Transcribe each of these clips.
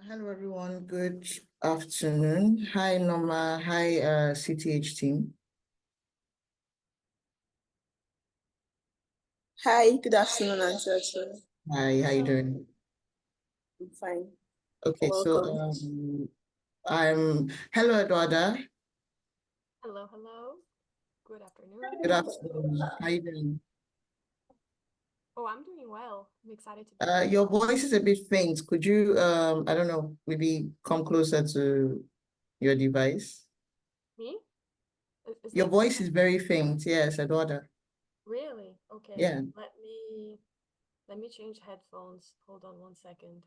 Hello, everyone. Good afternoon. Hi, Norma. Hi, CTH team. Hi, good afternoon, Auntie Ocho. Hi, how you doing? I'm fine. Okay, Welcome. I'm hello, Eduarda. Hello, hello. Good afternoon. Good afternoon. How you doing? Oh, I'm doing well. I'm excited to be here. Your voice is a bit faint. Could you, I don't know, maybe come closer to your device? Me? Is Your that voice is very faint. Yes, Eduarda. really? Okay. Yeah. Let me change headphones. Hold on 1 second.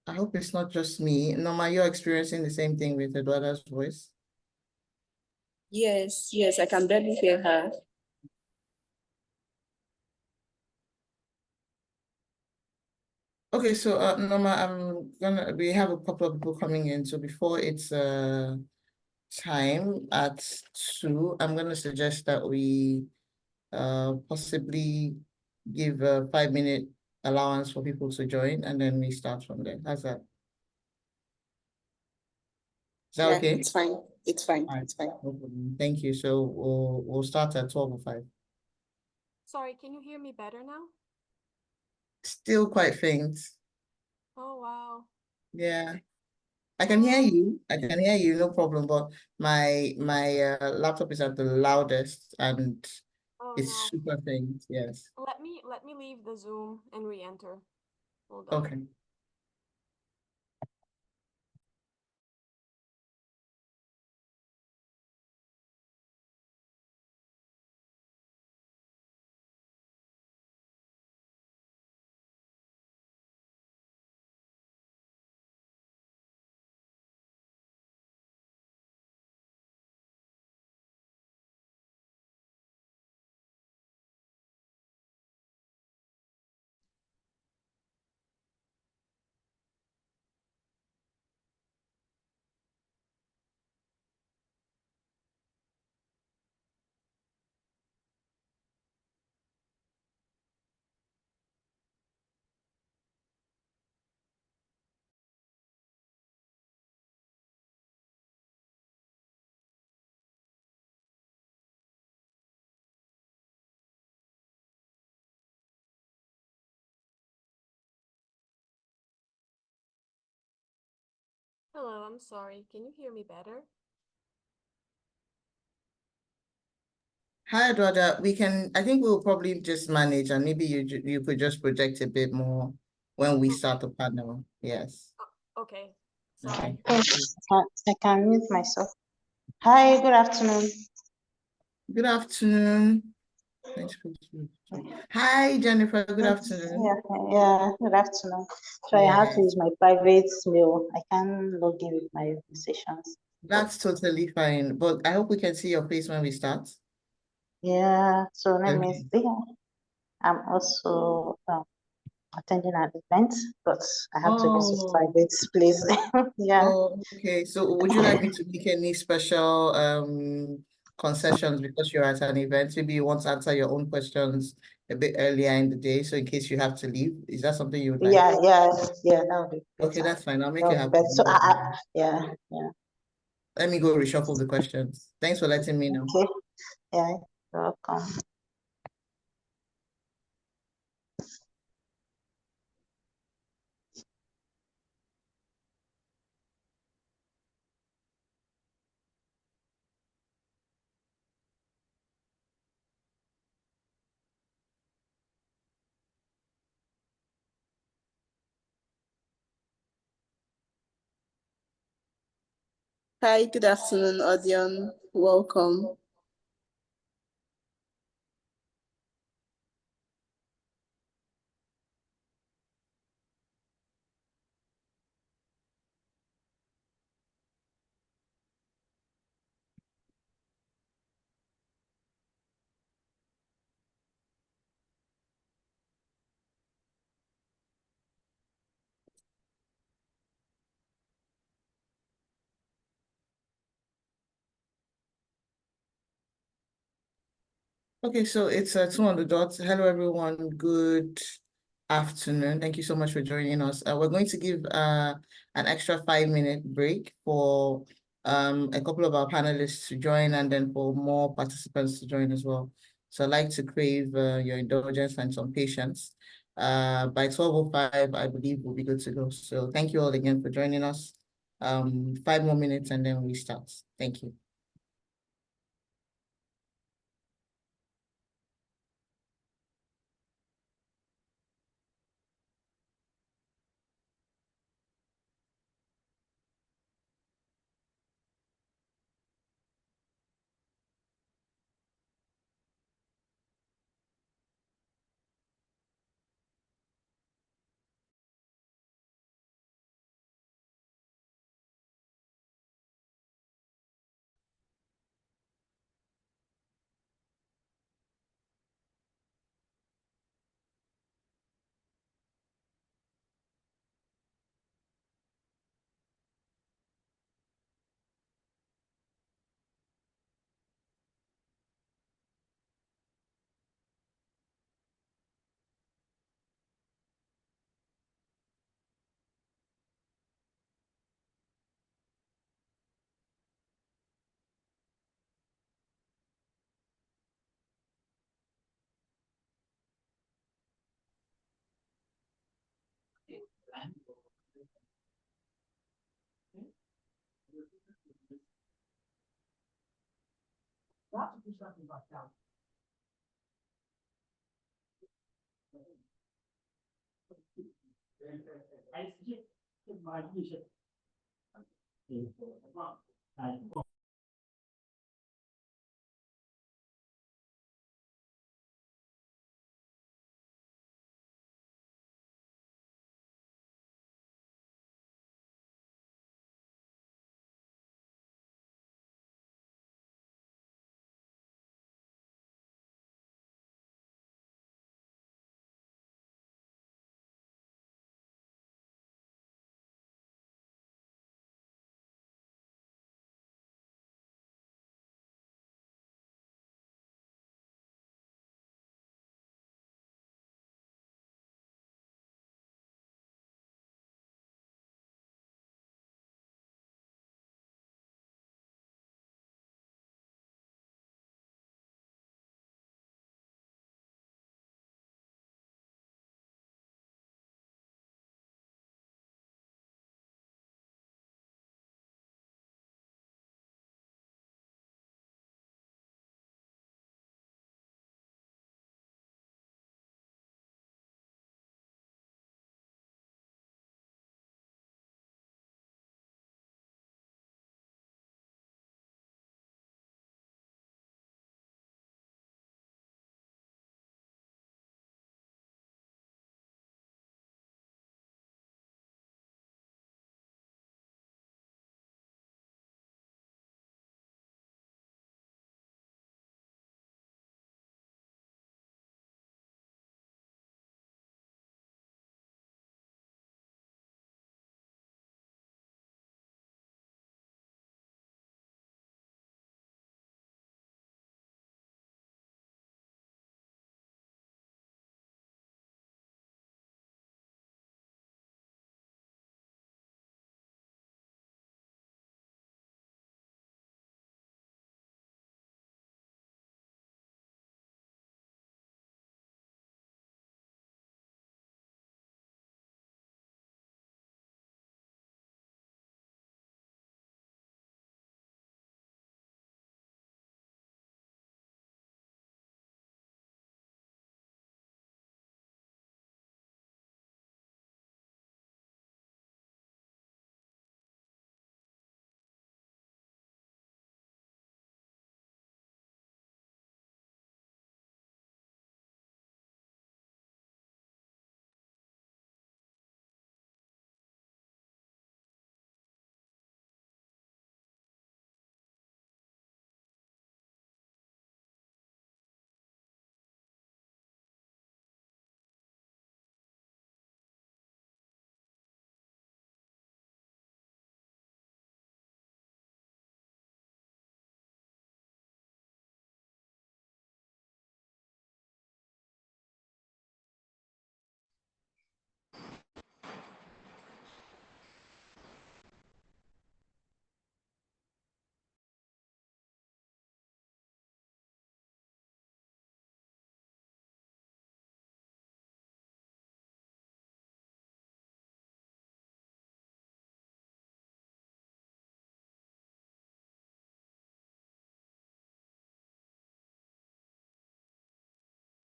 I hope it's not just me. Norma, you're experiencing the same thing with Eduarda's voice. Yes, I can barely hear her. Okay, so Norma, we have a couple of people coming in. So before it's time at 2, I'm gonna suggest that we possibly give a 5-minute allowance for people to join, and then we start from there. How's that? Is that Yeah, okay? it's fine. It's fine. All right. It's fine. No problem. Thank you. So we'll start at 12:05. Sorry, can you hear me better now? Still quite faint. Oh, wow. Yeah. I can hear you. I can hear you, no problem. But my laptop is at the loudest and Oh, it's no. super faint. Yes. Let me leave the Zoom and re-enter. Hold on. Okay. Hello, I'm sorry. Can you hear me better? Hi, Eduarda. I think we'll probably just manage, and maybe you could just project a bit more when we start the panel. Yes. Okay. Okay. Sorry. Yes, I can mute myself. Hi, good afternoon. Good afternoon. Hi, Jennifer. Good afternoon. Yeah, good afternoon. So I have to use my private mail. I can log in with my sessions. That's totally fine. But I hope we can see your face when we start. Yeah, so let me Okay. see. I'm also attending an event, but I have to use this private place. Yeah. Oh, okay. So would you like me to make any special concessions because you're at an event? Maybe you want to answer your own questions a bit earlier in the day, so in case you have to leave. Is that something you would like? Yeah, that would be better. Okay, that's fine. I'll make That it would be happen. better. So yeah. Let me go reshuffle the questions. Thanks for letting me know. Okay. Yeah, you're welcome. Hi, good afternoon, Odion. Welcome. Okay, so it's 2 on the dot. Hello, everyone. Good afternoon. Thank you so much for joining us. We're going to give an extra 5-minute break for a couple of our panelists to join and then for more participants to join as well. So I'd like to crave your indulgence and some patience. By 12:05, I believe we'll be good to go. So thank you all again for joining us. 5 more minutes and then we start. Thank you.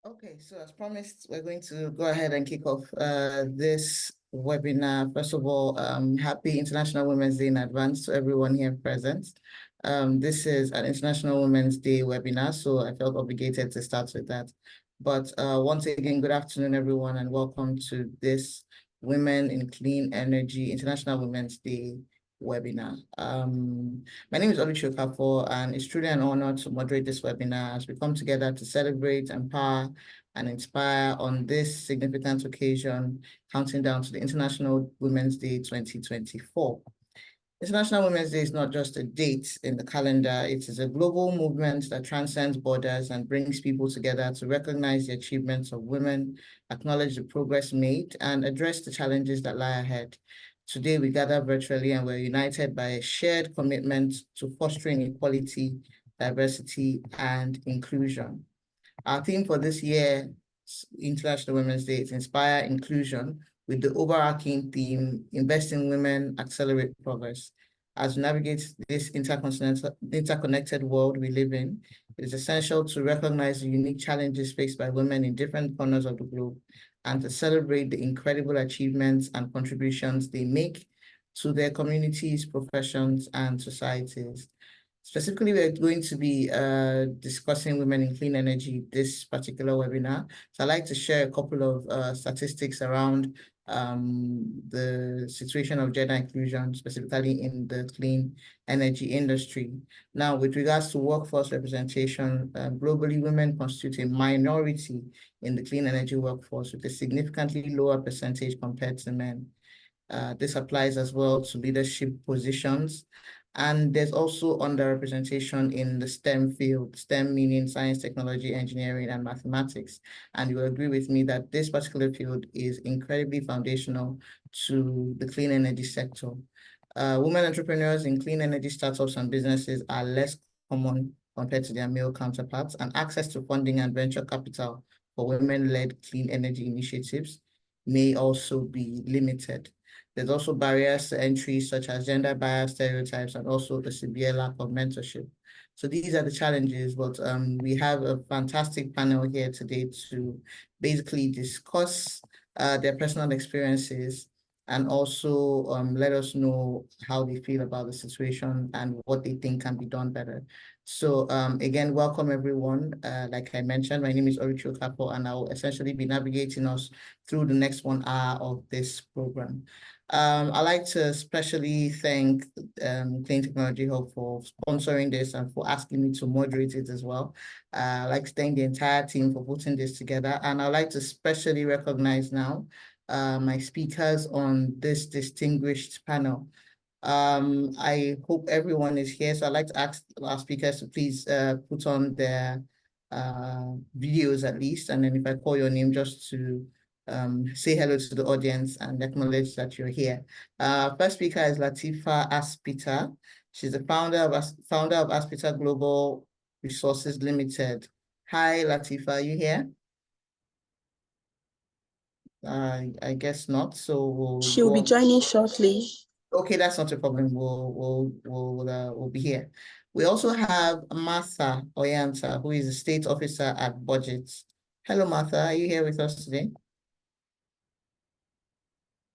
Okay, so as promised, we're going to go ahead and kick off this webinar. First of all, happy International Women's Day in advance to everyone here present. This is an International Women's Day webinar, so I felt obligated to start with that. But once again, good afternoon, everyone, and welcome to this Women in Clean Energy International Women's Day webinar. My name is Oluchi Okafor, and it's truly an honor to moderate this webinar as we come together to celebrate, empower, and inspire on this significant occasion, counting down to the International Women's Day 2024. International Women's Day is not just a date in the calendar, it is a global movement that transcends borders and brings people together to recognize the achievements of women, acknowledge the progress made, and address the challenges that lie ahead. Today, we gather virtually and we're united by a shared commitment to fostering equality, diversity, and inclusion. Our theme for this year's International Women's Day is Inspire Inclusion, with the overarching theme, Invest in Women, Accelerate Progress. As we navigate this interconnected world we live in, it is essential to recognize the unique challenges faced by women in different corners of the globe and to celebrate the incredible achievements and contributions they make to their communities, professions, and societies. Specifically, we're going to be discussing women in clean energy this particular webinar. So I'd like to share a couple of statistics around the situation of gender inclusion, specifically in the clean energy industry. Now, with regards to workforce representation, globally, women constitute a minority in the clean energy workforce with a significantly lower percentage compared to men. This applies as well to leadership positions. And there's also underrepresentation in the STEM field, STEM meaning science, technology, engineering, and mathematics. And you will agree with me that this particular field is incredibly foundational to the clean energy sector. Women entrepreneurs in clean energy startups and businesses are less common compared to their male counterparts, and access to funding and venture capital for women-led clean energy initiatives may also be limited. There's also barriers to entry such as gender bias stereotypes and also the severe lack of mentorship. So these are the challenges, but we have a fantastic panel here today to basically discuss their personal experiences and also let us know how they feel about the situation and what they think can be done better. So again, welcome everyone. Like I mentioned, my name is Oluchi Okafor, and I will essentially be navigating us through the next 1 hour of this program. I'd like to especially thank Clean Technology Hub for sponsoring this and for asking me to moderate it as well. I'd like to thank the entire team for putting this together. And I'd like to especially recognize now my speakers on this distinguished panel. I hope everyone is here. So I'd like to ask our speakers to please put on their videos at least. And then if I call your name, just to say hello to the audience and acknowledge that you're here. First speaker is Latifa Aspita. She's the founder of Aspita Global Resources Limited. Hi, Latifa, are you here? I guess not. So She'll be joining shortly. Okay, that's not a problem. We'll be here. We also have Martha Oyanta, who is a state officer at Budget. Hello, Martha. Are you here with us today?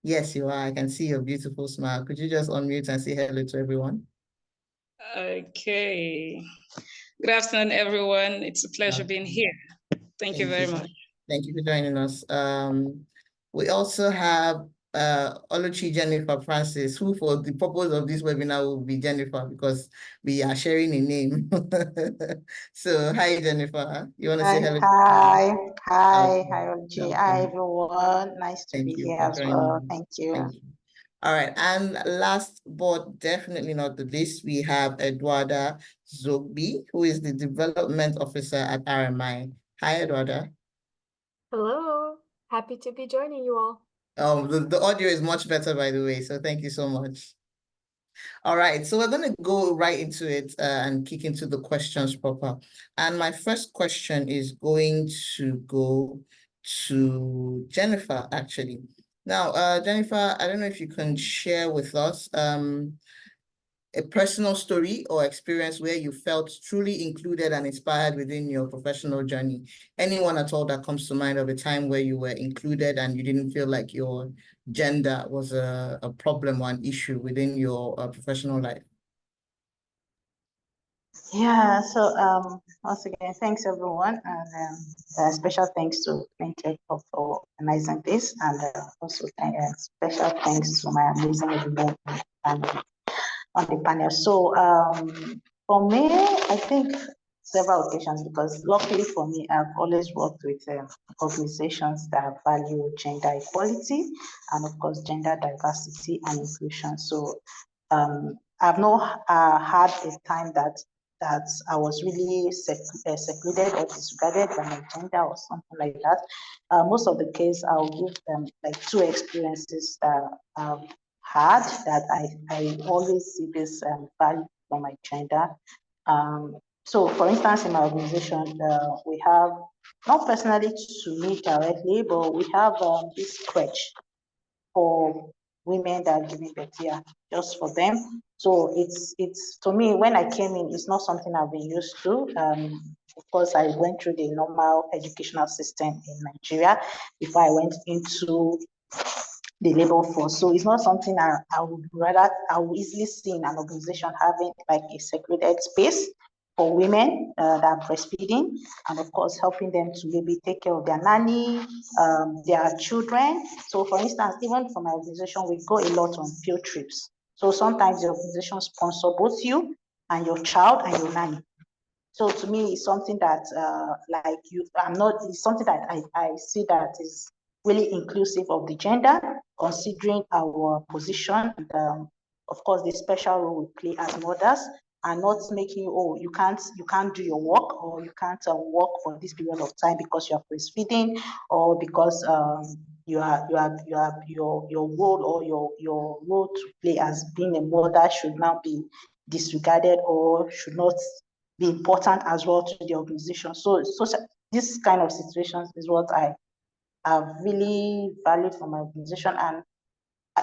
Yes, you are. I can see your beautiful smile. Could you just unmute and say hello to everyone? Okay. Good afternoon, everyone. It's a pleasure being here. Thank you very much. Thank you for joining us. We also have Oluchi Jennifer Francis, who for the purpose of this webinar will be Jennifer because we are sharing a name. So hi, Jennifer. You want to say hello? Hi, Oluchi. Hi, everyone. Nice to be here as well. Thank you. All right, and last but definitely not the least, we have Eduarda Zogby, who is the Development Officer at RMI. Hi, Eduarda. Hello, happy to be joining you all. The audio is much better, by the way, so thank you so much. All right, so we're going to go right into it and kick into the questions proper. And my first question is going to go to Jennifer, actually. Now, Jennifer, I don't know if you can share with us a personal story or experience where you felt truly included and inspired within your professional journey. Anyone at all that comes to mind of a time where you were included and you didn't feel like your gender was a problem or an issue within your professional life? Yeah, so once again, thanks everyone, and special thanks to Cleantech for organizing this, and also special thanks to my amazing women on the panel. So for me, I think several occasions, because luckily for me, I've always worked with organizations that value gender equality and of course gender diversity and inclusion. So I've not had a time that I was really secluded or disregarded by my gender or something like that. Most of the case, I'll give them like two experiences that I've had that I always see this value for my gender. So for instance, in my organization, we have, not personally to me directly, but we have this crèche for women that are giving birth here, just for them. So it's to me, when I came in, it's not something I've been used to. Of course, I went through the normal educational system in Nigeria before I went into the labor force. So it's not something I would easily see in an organization having like a secluded space for women that are breastfeeding, and of course helping them to maybe take care of their nanny, their children. So for instance, even for my organization, we go a lot on field trips. So sometimes the organization sponsor both you and your child and your nanny. So to me, it's something that it's something that I see that is really inclusive of the gender, considering our position, and of course the special role we play as mothers, and not making you can't do your work, or you can't work for this period of time because you are breastfeeding, or because your role or your role to play as being a mother should now be disregarded or should not be important as well to the organization. So this kind of situations is what I have really valued for my organization. And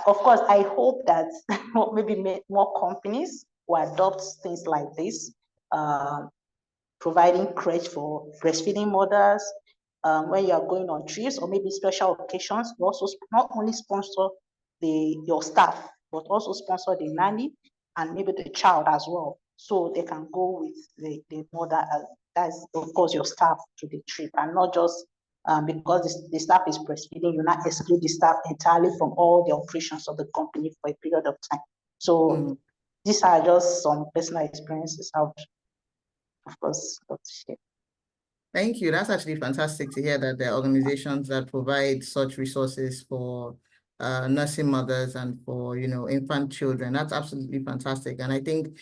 of course, I hope that maybe more companies will adopt things like this, providing crèche for breastfeeding mothers, when you are going on trips or maybe special occasions. You also not only sponsor your staff, but also sponsor the nanny and maybe the child as well, so they can go with the mother, that's of course your staff, to the trip, and not just because the staff is breastfeeding, you not exclude the staff entirely from all the operations of the company for a period of time. So these are just some personal experiences I would, of course, love to share. Thank you. That's actually fantastic to hear that there are organizations that provide such resources for nursing mothers and for, infant children. That's absolutely fantastic. And I think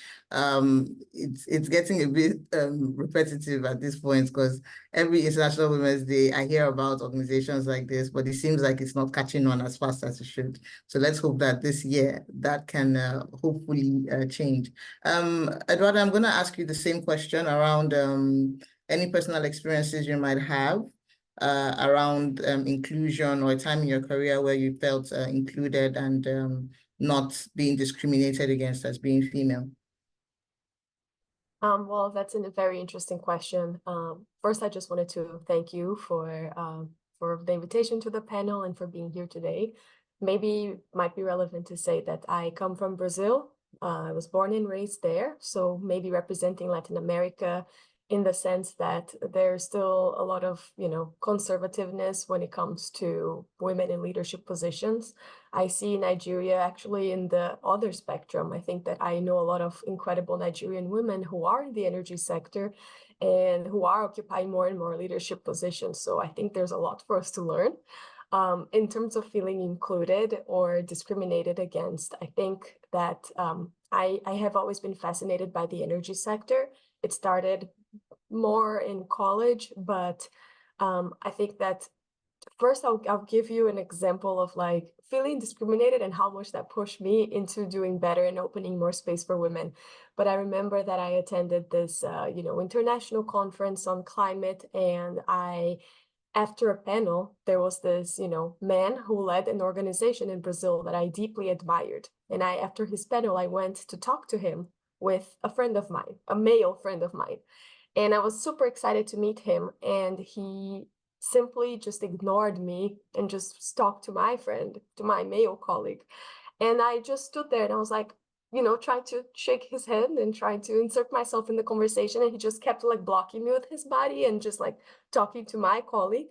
it's getting a bit repetitive at this point, because every International Women's Day, I hear about organizations like this, but it seems like it's not catching on as fast as it should. So let's hope that this year that can hopefully change. Eduardo, I'm going to ask you the same question around any personal experiences you might have around inclusion, or a time in your career where you felt included and not being discriminated against as being female. Well, that's a very interesting question. First, I just wanted to thank you for the invitation to the panel and for being here today. Maybe might be relevant to say that I come from Brazil. I was born and raised there, so maybe representing Latin America in the sense that there's still a lot of, conservativeness when it comes to women in leadership positions. I see Nigeria actually in the other spectrum. I think that I know a lot of incredible Nigerian women who are in the energy sector and who are occupying more and more leadership positions. So I think there's a lot for us to learn. In terms of feeling included or discriminated against, I think that I have always been fascinated by the energy sector. It started more in college, but I think that first I'll give you an example of like feeling discriminated and how much that pushed me into doing better and opening more space for women. But I remember that I attended this, international conference on climate, and after a panel, there was this, man who led an organization in Brazil that I deeply admired. And after his panel, I went to talk to him with a friend of mine, a male friend of mine. And I was super excited to meet him. And he simply just ignored me and just talked to my friend, to my male colleague. And I just stood there and I was like, trying to shake his hand and trying to insert myself in the conversation. And he just kept like blocking me with his body and just like talking to my colleague.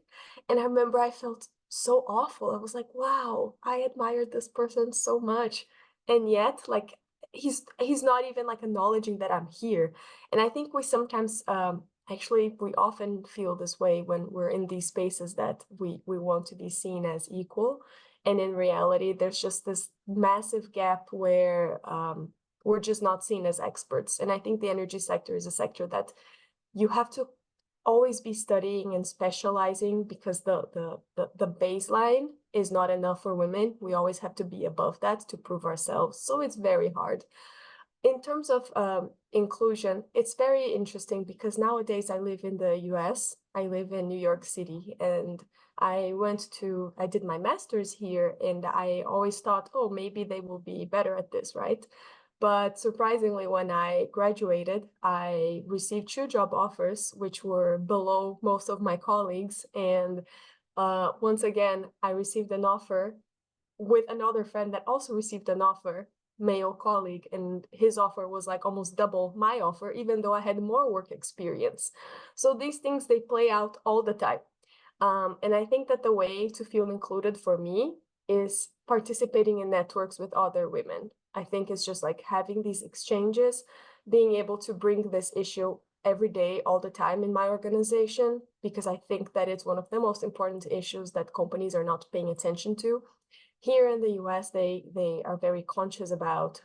And I remember I felt so awful. I was like, wow, I admired this person so much. And yet, like, he's not even like acknowledging that I'm here. And I think we sometimes actually we often feel this way when we're in these spaces that we want to be seen as equal. And in reality, there's just this massive gap where we're just not seen as experts. And I think the energy sector is a sector that you have to always be studying and specializing, because the baseline is not enough for women. We always have to be above that to prove ourselves. So it's very hard. In terms of inclusion, it's very interesting because nowadays I live in the US. I live in New York City, and I did my master's here, and I always thought, oh, maybe they will be better at this, right? But surprisingly, when I graduated, I received 2 job offers, which were below most of my colleagues. And once again, I received an offer with another friend that also received an offer, male colleague, and his offer was like almost double my offer, even though I had more work experience. So these things, they play out all the time. And I think that the way to feel included for me is participating in networks with other women. I think it's just like having these exchanges, being able to bring this issue every day, all the time in my organization, because I think that it's one of the most important issues that companies are not paying attention to. Here in the US, they are very conscious about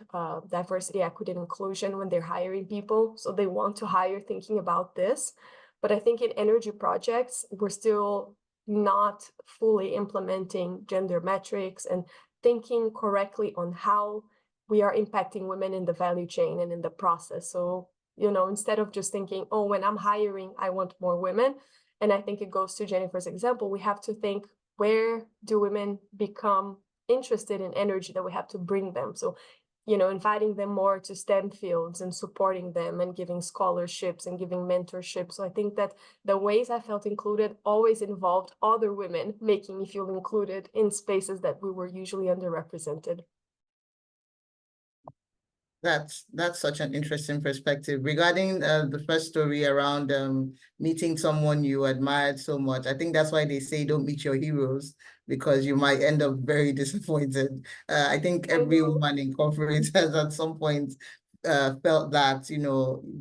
diversity, equity, and inclusion when they're hiring people. So they want to hire thinking about this. But I think in energy projects, we're still not fully implementing gender metrics and thinking correctly on how we are impacting women in the value chain and in the process. So, instead of just thinking, oh, when I'm hiring, I want more women. And I think it goes to Jennifer's example. We have to think, where do women become interested in energy, that we have to bring them? So, inviting them more to STEM fields and supporting them and giving scholarships and giving mentorship. So I think that the ways I felt included always involved other women making me feel included in spaces that we were usually underrepresented. That's such an interesting perspective. Regarding the first story around meeting someone you admired so much, I think that's why they say don't meet your heroes, because you might end up very disappointed. I think every woman in corporate has at some point felt that,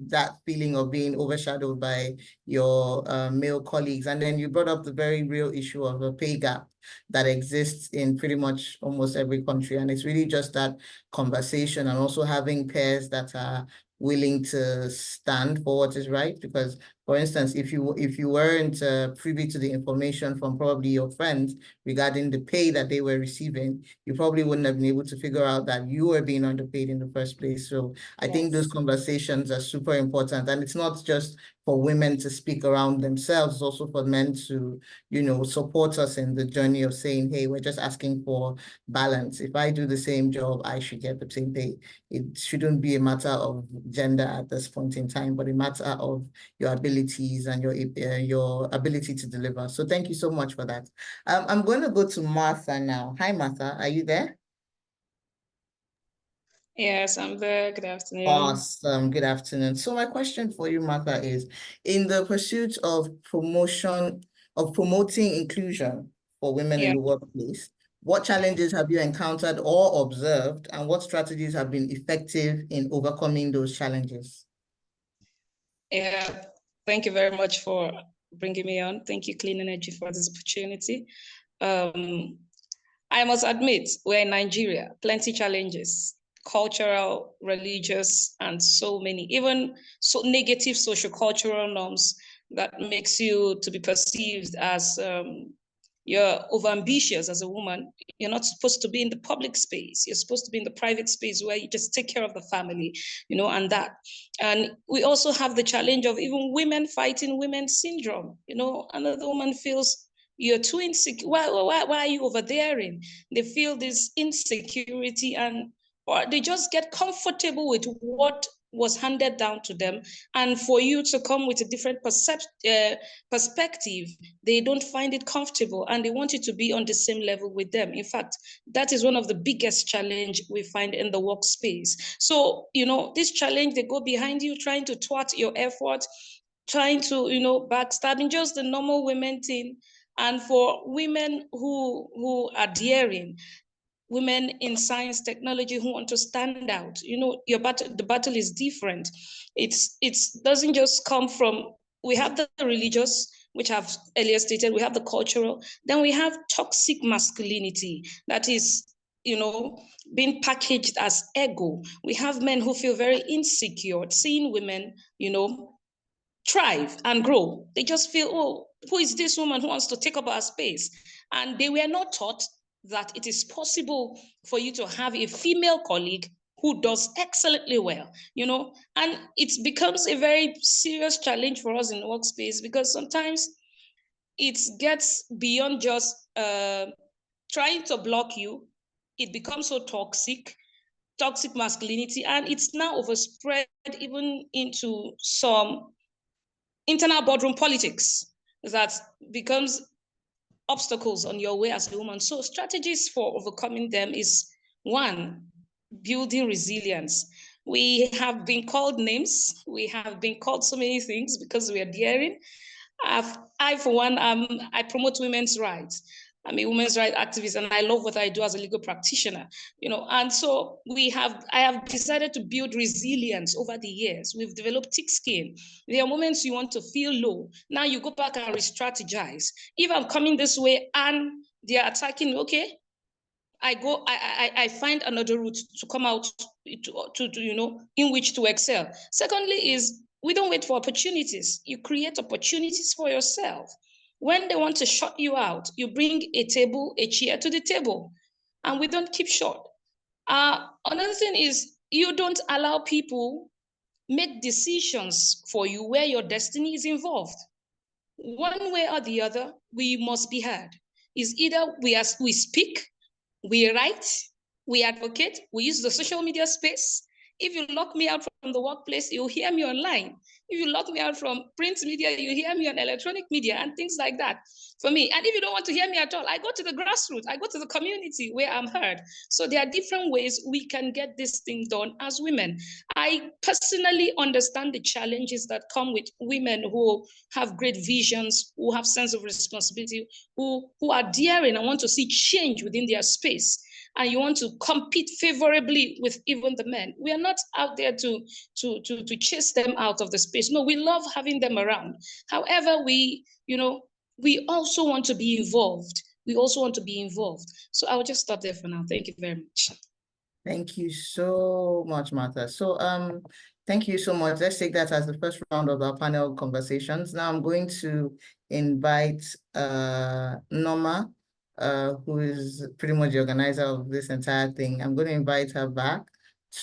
that feeling of being overshadowed by your male colleagues. And then you brought up the very real issue of a pay gap that exists in pretty much almost every country. And it's really just that conversation, and also having peers that are willing to stand for what is right. Because, for instance, if you weren't privy to the information from probably your friends regarding the pay that they were receiving, you probably wouldn't have been able to figure out that you were being underpaid in the first place. So I think those conversations are super important. And it's not just for women to speak around themselves, also for men to, support us in the journey of saying, hey, we're just asking for balance. If I do the same job, I should get the same pay. It shouldn't be a matter of gender at this point in time, but a matter of your abilities and your ability to deliver. So thank you so much for that. I'm going to go to Martha now. Hi, Martha. Are you there? Yes, I'm there. Good afternoon. Awesome. Good afternoon. So my question for you, Martha, is in the pursuit of promoting inclusion for women in the workplace, what challenges have you encountered or observed, and what strategies have been effective in overcoming those challenges? Yeah, thank you very much for bringing me on. Thank you, Clean Energy, for this opportunity. I must admit, we're in Nigeria, plenty challenges, cultural, religious, and so many, even so negative social-cultural norms that makes you to be perceived as you're overambitious as a woman. You're not supposed to be in the public space. You're supposed to be in the private space where you just take care of the family, and that. And we also have the challenge of even women fighting women's syndrome. Another woman feels you're too insecure. Why are you over there? They feel this insecurity, and or they just get comfortable with what was handed down to them. And for you to come with a different perspective, they don't find it comfortable and they want you to be on the same level with them. In fact, that is one of the biggest challenge we find in the workspace. So, this challenge, they go behind you trying to thwart your effort, trying to, backstabbing, just the normal women thing. And for women who are daring, women in science, technology who want to stand out, the battle is different. It doesn't just come from, we have the religious, which I've earlier stated, we have the cultural, then we have toxic masculinity that is, being packaged as ego. We have men who feel very insecure seeing women, thrive and grow. They just feel, oh, who is this woman who wants to take up our space? And they were not taught that it is possible for you to have a female colleague who does excellently well, and it becomes a very serious challenge for us in the workspace, because sometimes it gets beyond just trying to block you. It becomes so toxic masculinity, and it's now overspread even into some internal boardroom politics that becomes obstacles on your way as a woman. So strategies for overcoming them is, one, building resilience. We have been called names. We have been called so many things because we are daring. I, for one, I promote women's rights. I'm a women's rights activist, and I love what I do as a legal practitioner, and so I have decided to build resilience over the years. We've developed thick skin. There are moments you want to feel low. Now you go back and re-strategize. If I'm coming this way and they're attacking, okay, I find another route to come out to in which to excel. Secondly is, we don't wait for opportunities. You create opportunities for yourself. When they want to shut you out, you bring a chair to the table, and we don't keep short. Another thing is, you don't allow people make decisions for you where your destiny is involved. One way or the other, we must be heard. Is either we speak, we write, we advocate, we use the social media space. If you lock me out from the workplace, you'll hear me online. If you lock me out from print media, you hear me on electronic media and things like that for me. And if you don't want to hear me at all, I go to the grassroots, I go to the community where I'm heard. So there are different ways we can get this thing done as women. I personally understand the challenges that come with women who have great visions, who have sense of responsibility, who are daring and want to see change within their space. And you want to compete favorably with even the men. We are not out there to chase them out of the space. No, we love having them around. However, we also want to be involved. So I will just stop there for now. Thank you very much. Thank you so much, Martha. So thank you so much. Let's take that as the first round of our panel conversations. Now I'm going to invite Norma, who is pretty much the organizer of this entire thing. I'm going to invite her back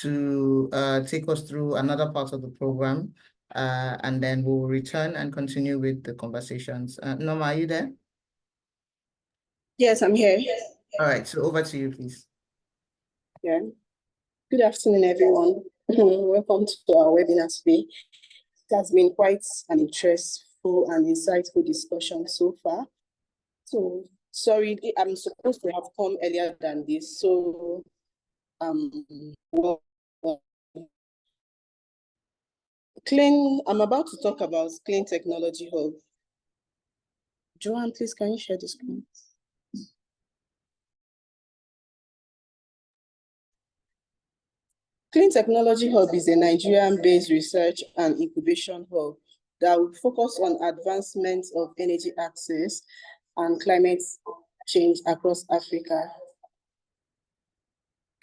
to take us through another part of the program, and then we'll return and continue with the conversations. Norma, are you there? Yes, I'm here. All right, so over to you, please. Yeah. Good afternoon, everyone. Welcome to our webinar today. It has been quite an interesting and insightful discussion so far. So sorry, I'm supposed to have come earlier than this. So I'm about to talk about Clean Technology Hub. Joanne, please, can you share the screen? Clean Technology Hub is a Nigerian-based research and incubation hub that will focus on advancement of energy access and climate change across Africa.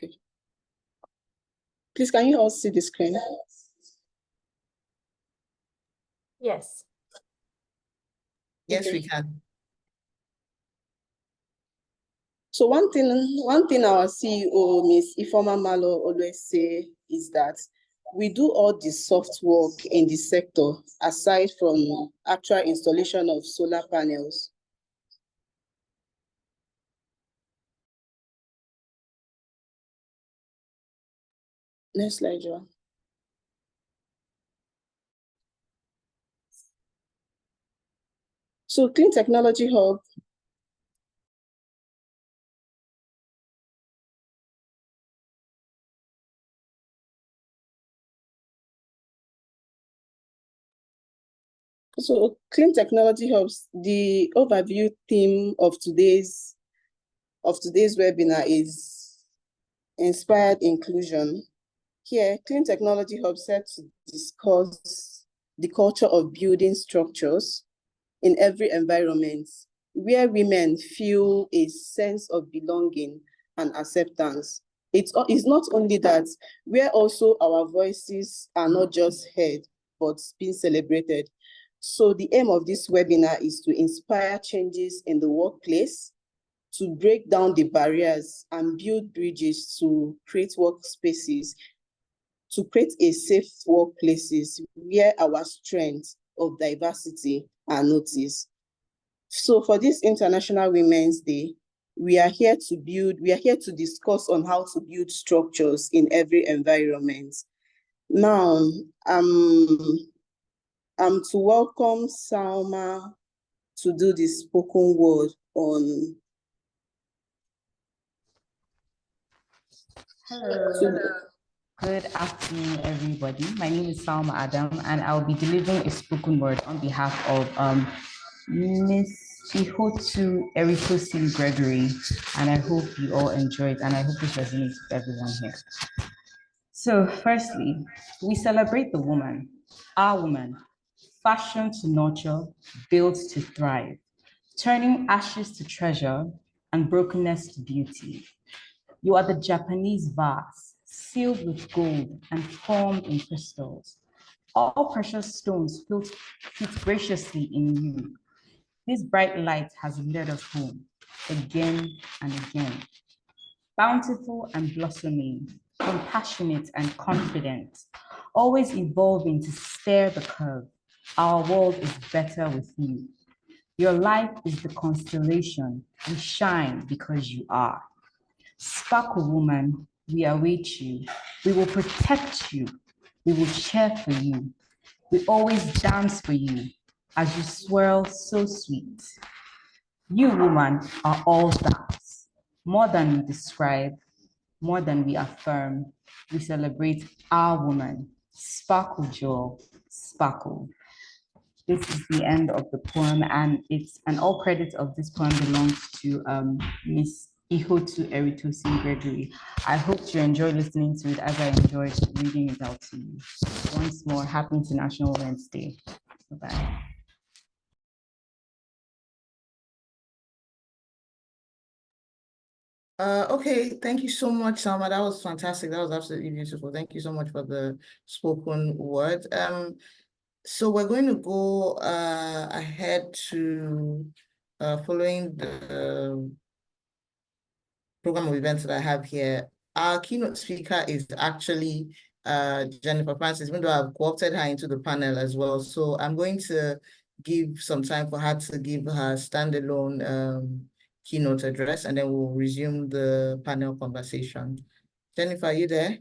Okay. Please, can you all see the screen? Yes. Yes, Okay. we can. So one thing our CEO, Ms. Ifeoma Malo, always say is that we do all the soft work in the sector aside from actual installation of solar panels. Next slide, Joel. So Clean Technology Hub Clean Technology Hubs, the overview theme of today's webinar is Inspired Inclusion. Here, Clean Technology Hub set to discuss the culture of building structures in every environment where women feel a sense of belonging and acceptance. It's not only that, where also our voices are not just heard, but being celebrated. So the aim of this webinar is to inspire changes in the workplace, to break down the barriers and build bridges to create workspaces, to create a safe workplaces where our strengths of diversity are noticed. So for this International Women's Day, we are here to discuss on how to build structures in every environment. Now, I'm to welcome Salma to do the spoken word on. Hello. Good afternoon, everybody. My name is Salma Adam, and I'll be delivering a spoken word on behalf of Miss Ihotu Eritosin Gregory, and I hope you all enjoy it, and I hope this resonates with everyone here. So, firstly, we celebrate the woman, our woman, fashioned to nurture, built to thrive, turning ashes to treasure and brokenness to beauty. You are the Japanese vase, sealed with gold and formed in crystals. All precious stones fit graciously in you. This bright light has led us home again and again. Bountiful and blossoming, compassionate and confident, always evolving to spare the curve. Our world is better with you. Your life is the constellation. We shine because you are. Sparkle woman, we await you. We will protect you. We will cheer for you. We always dance for you as you swirl so sweet. You, woman, are all that. More than we describe, more than we affirm, we celebrate our woman. Sparkle, Jewel, sparkle. This is the end of the poem, and all credit of this poem belongs to Miss Ihotu Eritosin Gregory. I hope you enjoy listening to it as I enjoyed reading it out to you. Once more, happy International Women's Day. Bye-bye. Okay, thank you so much, Salma. That was fantastic. That was absolutely beautiful. Thank you so much for the spoken word. So we're going to go ahead to following the program of events that I have here. Our keynote speaker is actually Jennifer Francis, even though I've co-opted her into the panel as well. So I'm going to give some time for her to give her standalone keynote address, and then we'll resume the panel conversation. Jennifer, are you there?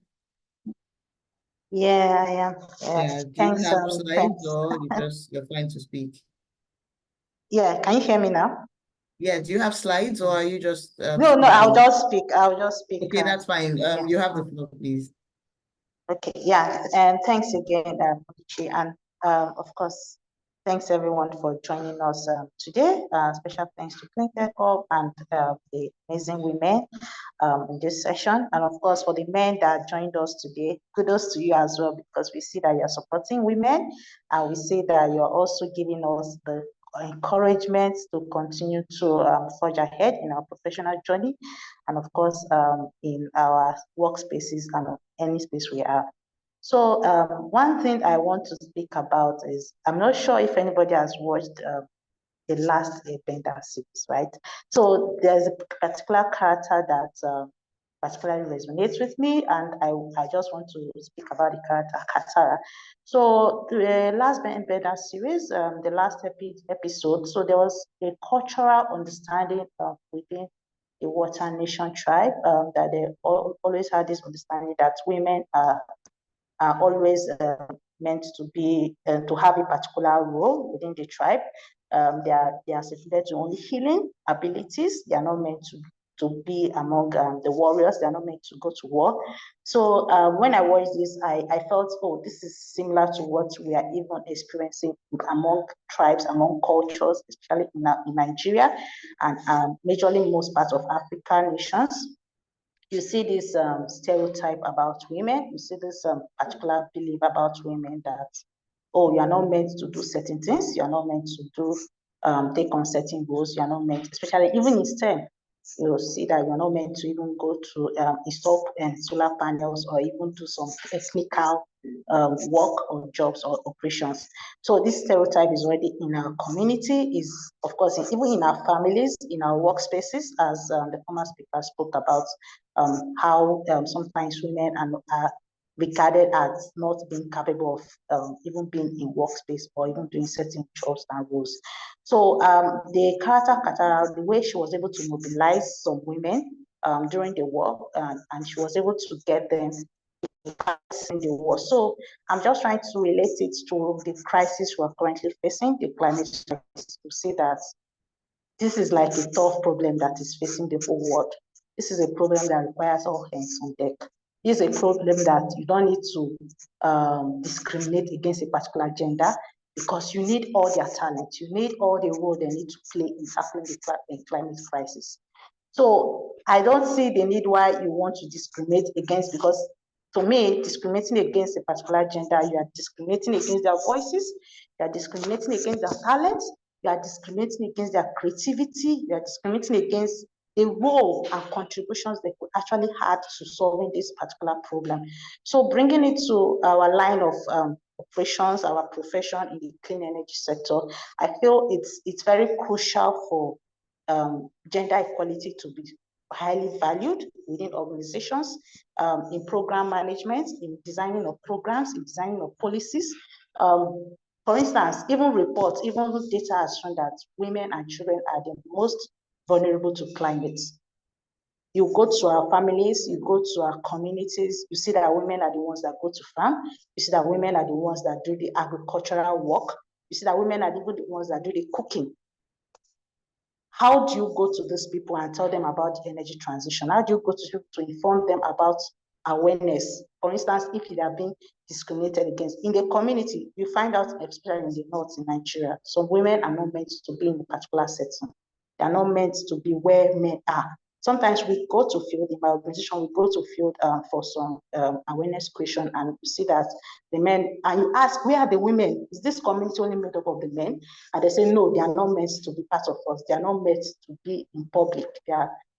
Yeah, I am. Yeah, do Thanks, you have slides thanks. or you're fine to speak? Yeah, can you hear me now? Yeah, do you have slides or are you just No, I'll just speak. Okay, that's fine. Yeah. You have the floor, please. Okay, yeah, and thanks again, Uchi, and of course, thanks everyone for joining us today. Special thanks to Cleantech Hub and the amazing women in this session, and of course for the men that joined us today. Kudos to you as well, because we see that you're supporting women, and we see that you're also giving us the encouragement to continue to forge ahead in our professional journey, and of course in our workspaces and any space we are. So one thing I want to speak about is, I'm not sure if anybody has watched the last Bender series, right? So there's a particular character that particularly resonates with me, and I just want to speak about the character Katara. So the last Bender series, the last episode, so there was a cultural understanding within the Water Nation tribe, that they always had this understanding that women are always meant to be to have a particular role within the tribe. They are situated to only healing abilities. They are not meant to be among the warriors. They are not meant to go to war. So when I watched this, I felt, oh, this is similar to what we are even experiencing among tribes, among cultures, especially in Nigeria and majorly most parts of African nations. You see this stereotype about women. You see this particular belief about women that, oh, you are not meant to do certain things. You are not meant to do take on certain roles. You are not meant, especially even in STEM, you'll see that you're not meant to even go to install solar panels or even do some technical work or jobs or operations. So this stereotype is already in our community, is of course even in our families, in our workspaces, as the former speaker spoke about how sometimes women are regarded as not being capable of even being in workspace or even doing certain jobs and roles. So the character Katara, the way she was able to mobilize some women during the war, and she was able to get them in the war. So I'm just trying to relate it to the crisis we're currently facing, the climate crisis, to see that this is like a tough problem that is facing the whole world. This is a problem that requires all hands on deck. This is a problem that you don't need to discriminate against a particular gender, because you need all their talent. You need all the role they need to play in tackling the climate crisis. So I don't see the need why you want to discriminate against, because to me, discriminating against a particular gender, you are discriminating against their voices, you are discriminating against their talents, you are discriminating against their creativity, you are discriminating against the role and contributions they could actually add to solving this particular problem. So bringing it to our line of operations, our profession in the clean energy sector, I feel it's very crucial for gender equality to be highly valued within organizations, in program management, in designing of programs, in designing of policies. For instance, even reports, even data has shown that women and children are the most vulnerable to climate. You go to our families, you go to our communities, you see that women are the ones that go to farm, you see that women are the ones that do the agricultural work, you see that women are even the ones that do the cooking. How do you go to these people and tell them about the energy transition? How do you go to inform them about awareness? For instance, if they are being discriminated against in the community, you find out, especially in the north in Nigeria, some women are not meant to be in a particular setting. They are not meant to be where men are. Sometimes we go to field, in my organization, we go to field for some awareness creation, and you see that the men, and you ask, where are the women? Is this community only made up of the men? And they say, no, they are not meant to be part of us. They are not meant to be in public.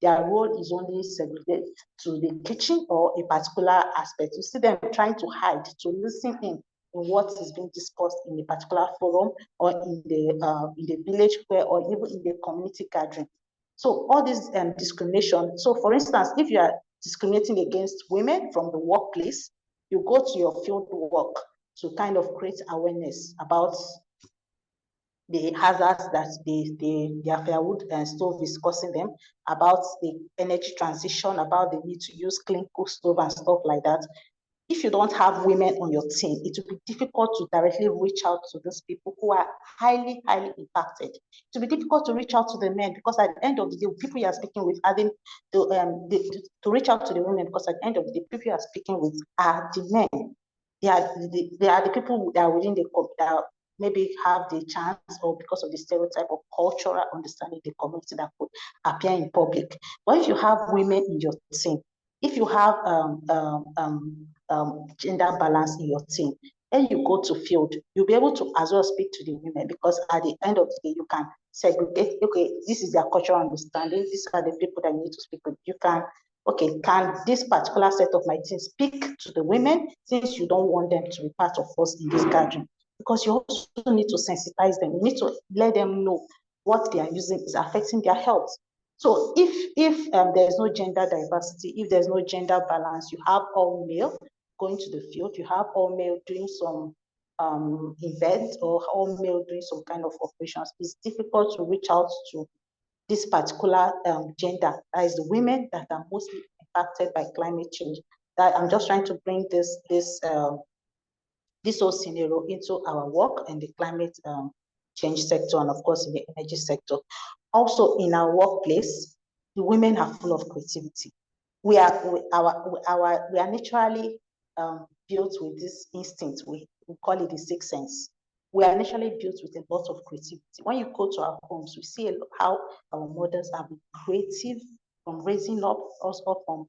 Their role is only segregated to the kitchen or a particular aspect. You see them trying to hide, to listen in what is being discussed in a particular forum or in the village square or even in the community gathering. So all this discrimination. So for instance, if you are discriminating against women from the workplace, you go to your field work to kind of create awareness about the hazards that their firewood stove is causing them, about the energy transition, about the need to use clean cook stove and stuff like that. If you don't have women on your team, it will be difficult to directly reach out to those people who are highly, highly impacted. It will be difficult to reach out to the men, because at the end of the day, people you are speaking with are to reach out to the women, because at the end of the day, people you are speaking with are the men. They are the people that are within the that maybe have the chance, or because of the stereotype of cultural understanding the community, that could appear in public. But if you have women in your team, if you have gender balance in your team, then you go to field, you'll be able to as well speak to the women, because at the end of the day, you can segregate, okay, this is their cultural understanding, these are the people that you need to speak with. You can, okay, can this particular set of my team speak to the women, since you don't want them to be part of us in this gathering? Because you also need to sensitize them. You need to let them know what they are using is affecting their health. So if there's no gender diversity, if there's no gender balance, you have all male going to the field, you have all male doing some events, or all male doing some kind of operations, it's difficult to reach out to this particular gender, that is the women that are mostly impacted by climate change. That I'm just trying to bring this whole scenario into our work in the climate change sector, and of course in the energy sector. Also in our workplace, the women are full of creativity. We are naturally built with this instinct. We call it the sixth sense. We are naturally built with a lot of creativity. When you go to our homes, we see how our mothers have been creative from raising up us up from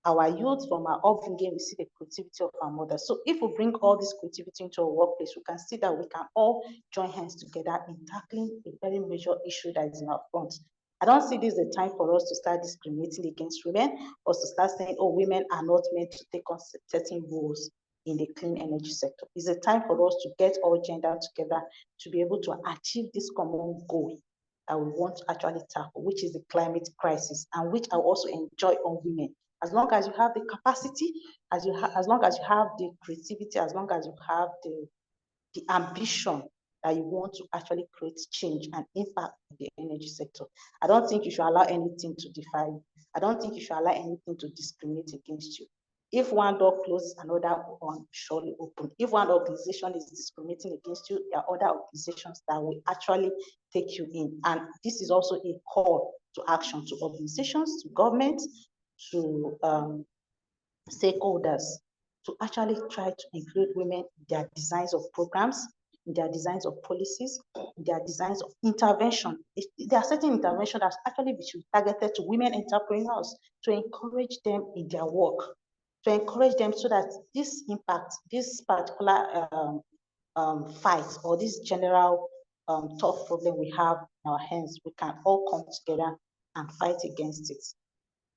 our youth, from our upbringing. We see the creativity of our mothers. So if we bring all this creativity into our workplace, we can see that we can all join hands together in tackling a very major issue that is in our front. I don't see this as a time for us to start discriminating against women, or to start saying, oh, women are not meant to take on certain roles in the clean energy sector. It's a time for us to get all gender together to be able to achieve this common goal that we want to actually tackle, which is the climate crisis, and which I also enjoy on women. As long as you have the capacity, as long as you have the creativity, as long as you have the ambition that you want to actually create change and impact in the energy sector, I don't think you should allow anything to defy you. I don't think you should allow anything to discriminate against you. If one door closes, another one surely open. If one organization is discriminating against you, there are other organizations that will actually take you in. And this is also a call to action to organizations, to governments, to stakeholders, to actually try to include women in their designs of programs, in their designs of policies, in their designs of intervention. There are certain interventions that actually should be targeted to women entrepreneurs, to encourage them in their work, to encourage them so that this impact, this particular fight, or this general tough problem we have in our hands, we can all come together and fight against it.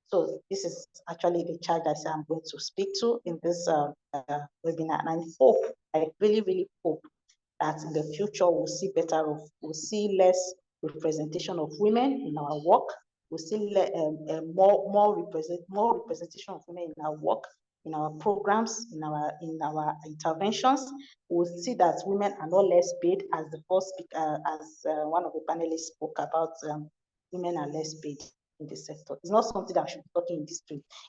So this is actually the charge that I'm going to speak to in this webinar. And I really, really hope that in the future we'll see we'll see less representation of women in our work. We'll see more representation of women in our work, in our programs, in our interventions. We'll see that women are not less paid, as the first speaker, as one of the panelists spoke about. Women are less paid in the sector. It's not something that we should be talking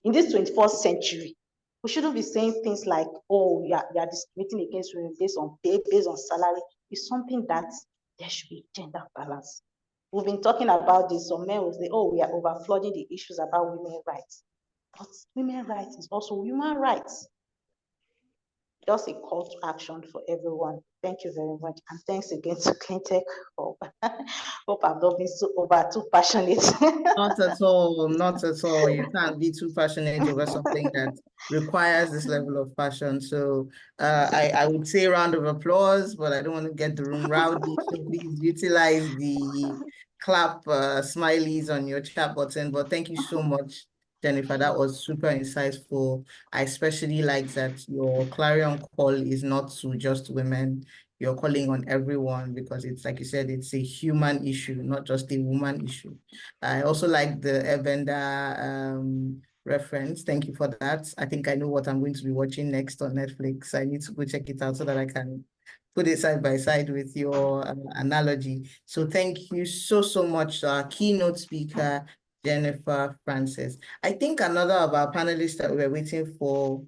in this 21st century. We shouldn't be saying things like, oh, you are discriminating against women based on pay, based on salary. It's something that there should be gender balance. We've been talking about this. Some men will say, oh, we are overflooding the issues about women's rights. But women's rights is also human rights. Just a call to action for everyone. Thank you very much. And thanks again to Cleantech. Hope I've not been too passionate. Not at all, not at all. You can't be too passionate over something that requires this level of passion. So I would say round of applause, but I don't want to get the room rowdy. So please utilize the clap smileys on your chat button. But thank you so much, Jennifer. That was super insightful. I especially like that your clarion call is not to just women. You're calling on everyone, because it's like you said, it's a human issue, not just a woman issue. I also like the Airbender reference. Thank you for that. I think I know what I'm going to be watching next on Netflix. I need to go check it out so that I can put it side by side with your analogy. So thank you so much, our keynote speaker, Jennifer Francis. I think another of our panelists that we're waiting for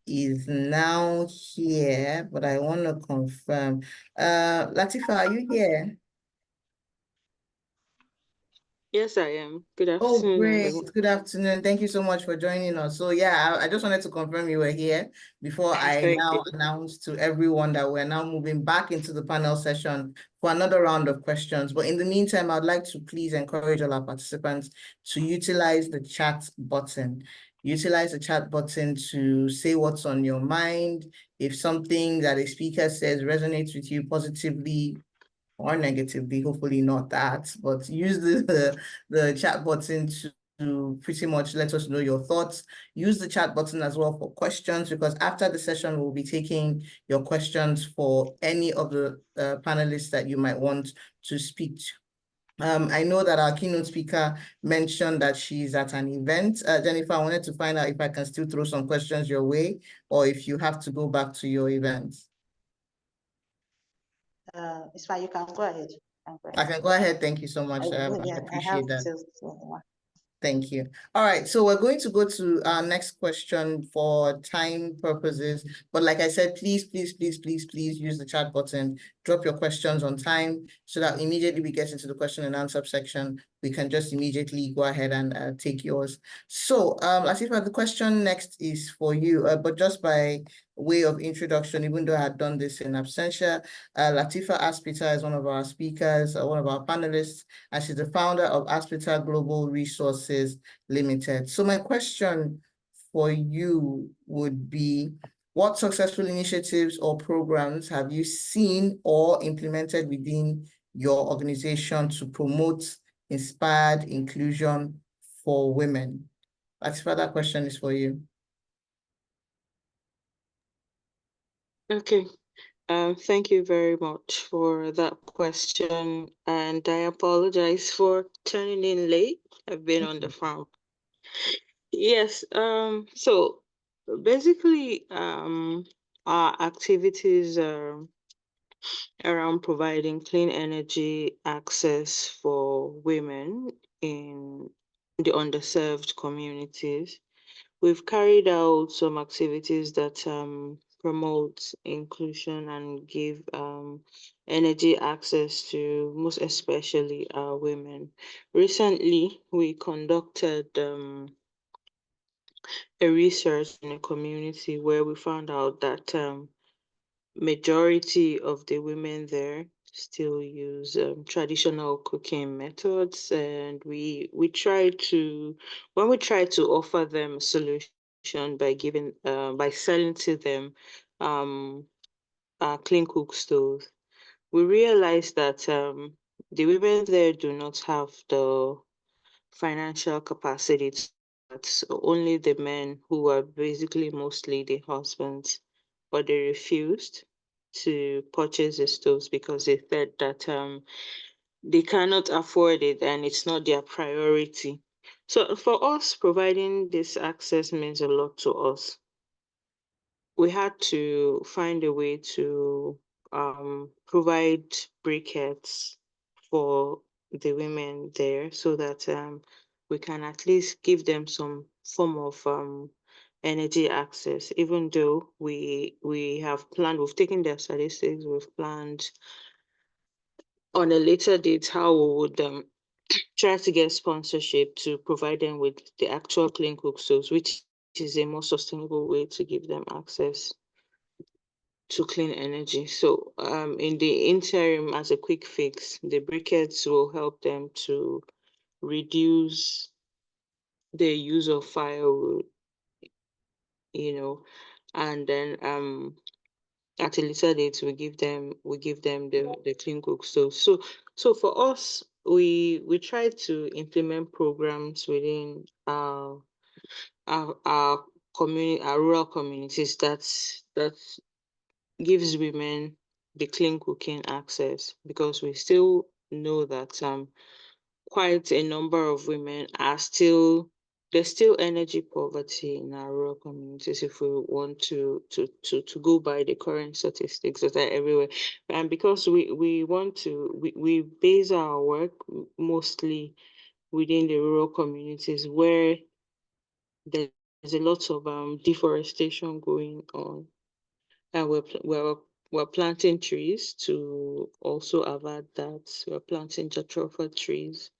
is now here, but I want to confirm. Latifa, are you here? Yes, I am. Good Oh, afternoon, great. everyone. Good afternoon. Thank you so much for joining us. So yeah, I just wanted to confirm you were here before I Thank now you. announce to everyone that we're now moving back into the panel session for another round of questions. But in the meantime, I'd like to please encourage all our participants to utilize the chat button. Utilize the chat button to say what's on your mind. If something that a speaker says resonates with you positively or negatively, hopefully not that, but use the chat button to pretty much let us know your thoughts. Use the chat button as well for questions, because after the session, we'll be taking your questions for any of the panelists that you might want to speak to. I know that our keynote speaker mentioned that she's at an event. Jennifer, I wanted to find out if I can still throw some questions your way, or if you have to go back to your event. It's fine, you can go ahead. I can go ahead. Thank you so much. I Yeah, I have appreciate that. to. Thank you. All right, so we're going to go to our next question for time purposes. But like I said, please use the chat button. Drop your questions on time so that immediately we get into the question and answer section, we can just immediately go ahead and take yours. So, Latifa, the question next is for you, but just by way of introduction, even though I had done this in absentia, Latifa Aspita is one of our speakers, one of our panelists, and she's the founder of Aspita Global Resources Limited. So my question for you would be, what successful initiatives or programs have you seen or implemented within your organization to promote inspired inclusion for women? Latifa, that question is for you. Okay. Thank you very much for that question, and I apologize for turning in late. I've been on the farm. Yes, so basically, our activities are around providing clean energy access for women in the underserved communities. We've carried out some activities that promote inclusion and give energy access to most especially women. Recently, we conducted a research in a community where we found out that majority of the women there still use traditional cooking methods, and we try to, when we try to offer them a solution by giving by selling to them clean cook stoves, we realized that the women there do not have the financial capacity to, but only the men, who are basically mostly the husbands, but they refused to purchase the stoves because they said that they cannot afford it and it's not their priority. So for us, providing this access means a lot to us. We had to find a way to provide briquettes for the women there so that we can at least give them some form of energy access, even though we have planned, we've taken their statistics, we've planned on a later date how we would try to get sponsorship to provide them with the actual clean cook stoves, which is a more sustainable way to give them access to clean energy. So in the interim, as a quick fix, the briquettes will help them to reduce the use of firewood, and then at a later date we give them the clean cook stove. So for us, we try to implement programs within our community, our rural communities, that gives women the clean cooking access, because we still know that quite a number of women are still, there's still energy poverty in our rural communities, if we want to go by the current statistics that are everywhere. And because we want to, we base our work mostly within the rural communities where there's a lot of deforestation going on, and we're planting trees to also avert that. We're planting jatropha trees.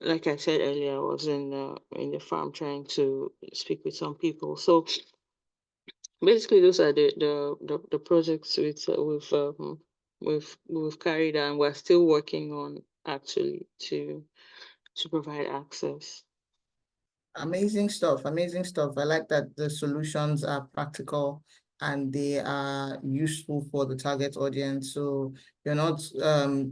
Like I said earlier, I was in the farm trying to speak with some people. So basically, those are the projects we've carried out, and we're still working on actually to provide access. Amazing stuff, amazing stuff. I like that the solutions are practical and they are useful for the target audience. So you're not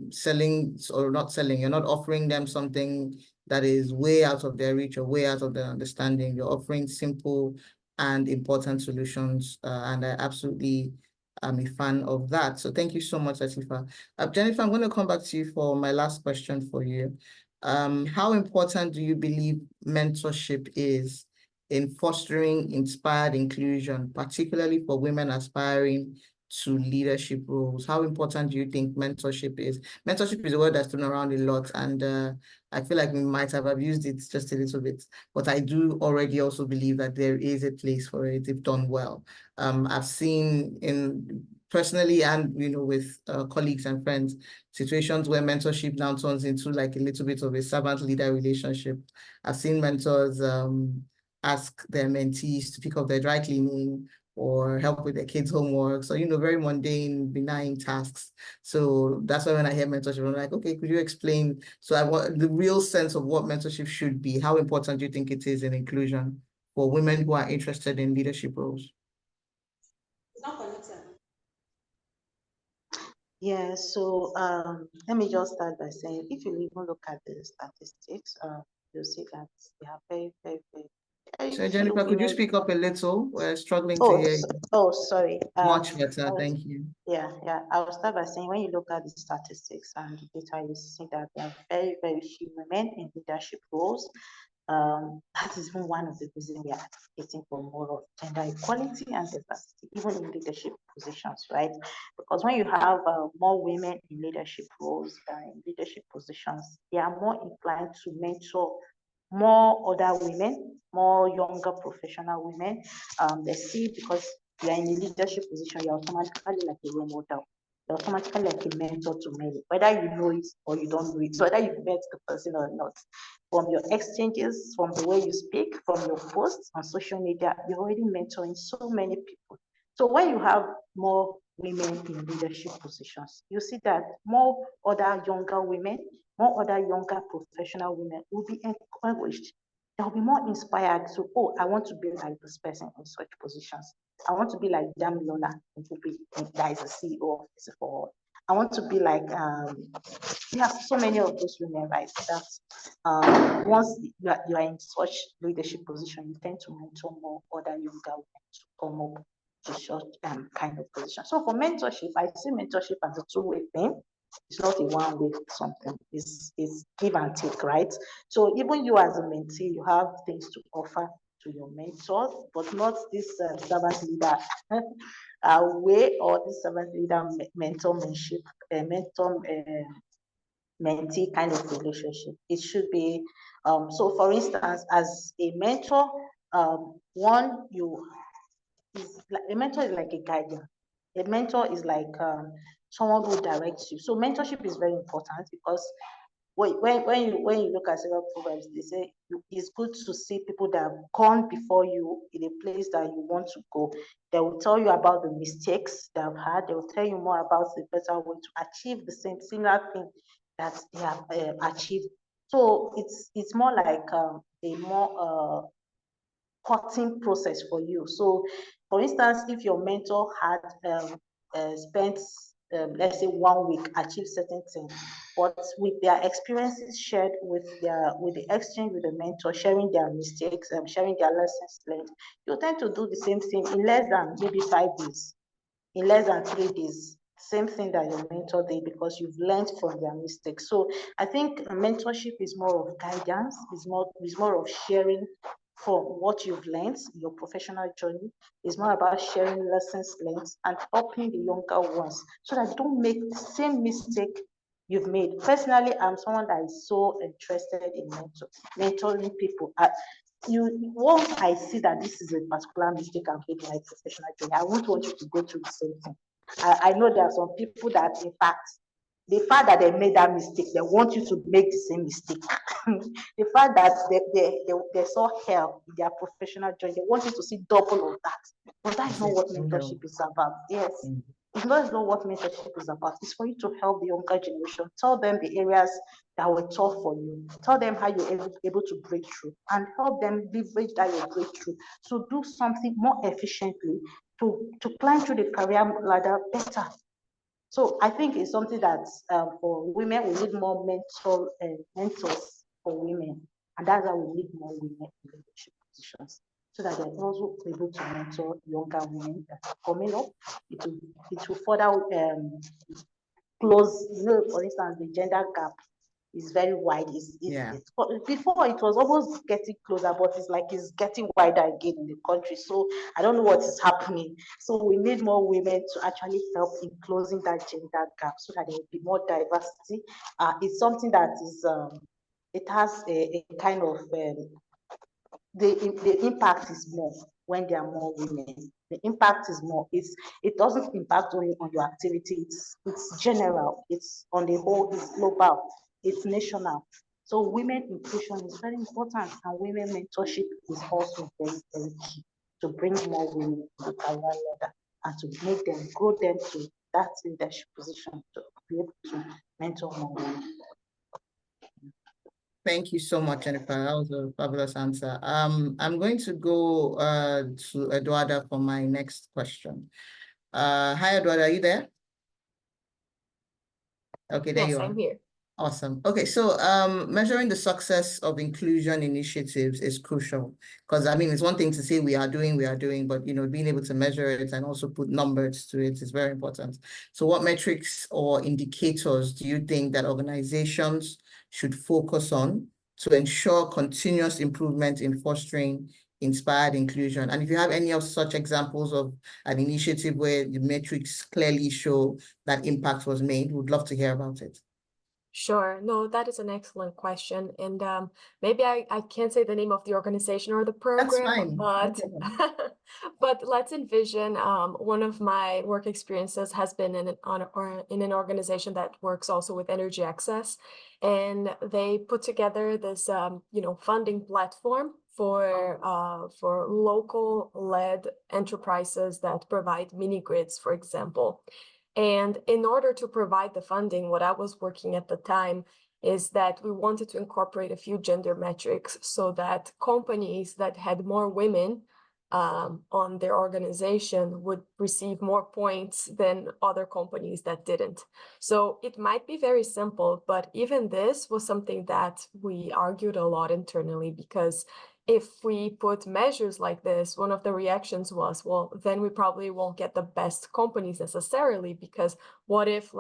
selling, or not selling, you're not offering them something that is way out of their reach or way out of their understanding. You're offering simple and important solutions, and I absolutely am a fan of that. So thank you so much, Latifa. Jennifer, I'm going to come back to you for my last question for you. How important do you believe mentorship is in fostering inspired inclusion, particularly for women aspiring to leadership roles? How important do you think mentorship is? Mentorship is a word that's thrown around a lot, and I feel like we might have abused it just a little bit, but I do already also believe that there is a place for it if done well. I've seen personally and with colleagues and friends, situations where mentorship now turns into like a little bit of a servant leader relationship. I've seen mentors ask their mentees to pick up their dry cleaning or help with their kids' homework. So, very mundane, benign tasks. So that's why when I hear mentorship, I'm like, okay, could you explain? So I want the real sense of what mentorship should be. How important do you think it is in inclusion for women who are interested in leadership roles? Yeah, so let me just start by saying, if you even look at the statistics, you'll see that they are very, very, very So few Jennifer, could you women. speak up a little? We're struggling to hear you. Sorry. Much better, thank you. Yeah, I'll start by saying, when you look at the statistics and the data, you see that there are very, very few women in leadership roles. That is even one of the reasons we are advocating for more of gender equality and diversity, even in leadership positions, right? Because when you have more women in leadership roles, in leadership positions, they are more inclined to mentor more other women, more younger professional women. They see, because you are in a leadership position, you're automatically like a role model. You're automatically like a mentor to many, whether you know it or you don't know it, whether you've met the person or not. From your exchanges, from the way you speak, from your posts on social media, you're already mentoring so many people. So when you have more women in leadership positions, you see that more other younger women, more other younger professional women will be encouraged. They'll be more inspired to, oh, I want to be like this person in such positions. I want to be like Damilola, that is a CEO of Sephora. I want to be like, we have so many of those women, right? That once you are in such leadership position, you tend to mentor more other younger women to come up to such kind of position. So for mentorship, I see mentorship as a two-way thing. It's not a one-way something. It's give and take, right? So even you as a mentee, you have things to offer to your mentors, but not this servant leader way, or this servant leader mentorship, mentor mentee kind of relationship. It should be so. For instance, as a mentor, one you is like a mentor is like a guardian. A mentor is like someone who directs you. So mentorship is very important, because when you look at several programs, they say it's good to see people that have gone before you in a place that you want to go. They will tell you about the mistakes they have had. They will tell you more about the better way to achieve the similar thing that they have achieved. So it's more like a more cutting process for you. So, for instance, if your mentor had spent, let's say, 1 week achieve certain things, but with their experiences shared with the exchange with the mentor, sharing their mistakes, sharing their lessons learned, you tend to do the same thing in less than maybe 5 days, in less than 3 days. Same thing that your mentor did, because you've learned from their mistakes. So I think mentorship is more of guidance, is more of sharing from what you've learned in your professional journey. Is more about sharing lessons learned and helping the younger ones so that they don't make the same mistake you've made. Personally, I'm someone that is so interested in mentoring people. Once I see that this is a particular mistake I've made in my professional journey, I won't want you to go through the same thing. I know there are some people that, in fact, the fact that they made that mistake, they want you to make the same mistake. The fact that they saw help in their professional journey, they want you to see double of that. But that's not what mentorship is about. Yes. It's not what mentorship is about. It's for you to help the younger generation. Tell them the areas that were tough for you. Tell them how you're able to break through, and help them leverage that your breakthrough to do something more efficiently, to climb through the career ladder better. So I think it's something that for women, we need more mentors for women. And that's why we need more women in leadership positions, so that they're also able to mentor younger women that are coming up. It will further close, for instance, the gender gap is very wide. Yeah. Before it was almost getting closer, but it's like it's getting wider again in the country. So I don't know what is happening. So we need more women to actually help in closing that gender gap so that there will be more diversity. It's something that is it has a kind of the impact is more when there are more women. The impact is more. It doesn't impact only on your activity. It's general. It's on the whole. It's global. It's national. So women inclusion is very important, and women mentorship is also very, very key to bring more women to the career ladder and to make them grow them to that leadership position to be able to mentor more women. Thank you so much, Jennifer. That was a fabulous answer. I'm going to go to Eduarda for my next question. Hi, Eduarda, are you there? Okay, there you Yes, are. I'm here. Awesome. Okay, so measuring the success of inclusion initiatives is crucial, because I mean, it's one thing to say we are doing, but being able to measure it and also put numbers to it is very important. So what metrics or indicators do you think that organizations should focus on to ensure continuous improvement in fostering inspired inclusion? And if you have any of such examples of an initiative where the metrics clearly show that impact was made, we'd love to hear about it. Sure. No, that is an excellent question. And maybe I can't say the name of the organization or the That's program, fine. but Okay. but let's envision one of my work experiences has been in an organization that works also with energy access, and they put together this funding platform for local led enterprises that provide mini grids, for example. And in order to provide the funding, what I was working at the time is that we wanted to incorporate a few gender metrics so that companies that had more women on their organization would receive more points than other companies that didn't. So it might be very simple, but even this was something that we argued a lot internally, because if we put measures like this, one of the reactions was, well, then we probably won't get the best companies necessarily, because what if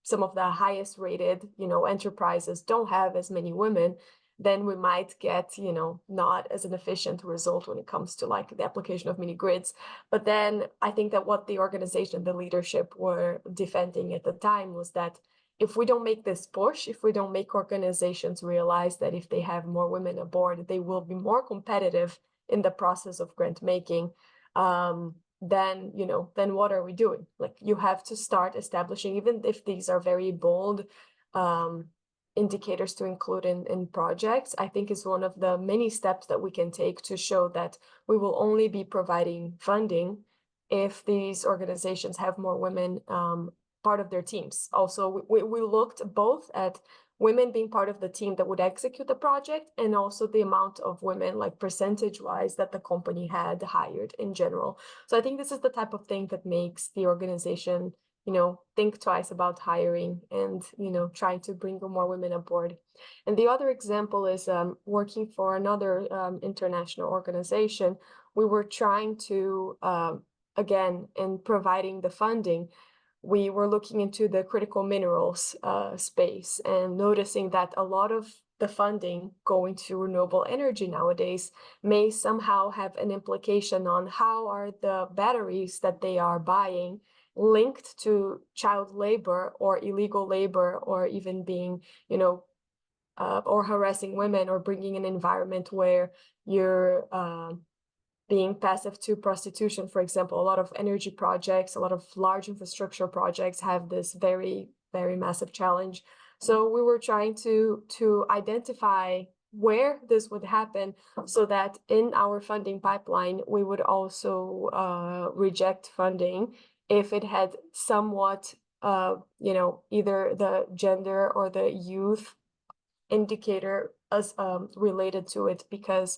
some of the highest rated, enterprises don't have as many women, then we might get, not as an efficient result when it comes to the application of mini grids. But then I think that what the organization, the leadership were defending at the time was that if we don't make this push, if we don't make organizations realize that if they have more women aboard, they will be more competitive in the process of grant making, then what are we doing? You have to start establishing, even if these are very bold indicators to include in projects, I think is one of the many steps that we can take to show that we will only be providing funding if these organizations have more women part of their teams. Also, we looked both at women being part of the team that would execute the project, and also the amount of women, percentage-wise, that the company had hired in general. So I think this is the type of thing that makes the organization, think twice about hiring and, trying to bring more women aboard. And the other example is working for another international organization. We were trying to, again, in providing the funding, we were looking into the critical minerals space and noticing that a lot of the funding going to renewable energy nowadays may somehow have an implication on how are the batteries that they are buying linked to child labor or illegal labor, or even being, or harassing women, or bringing an environment where you're being passive to prostitution, for example. A lot of energy projects, a lot of large infrastructure projects have this very, very massive challenge. So we were trying to identify where this would happen, so that in our funding pipeline, we would also reject funding if it had somewhat, either the gender or the youth indicator as related to it, because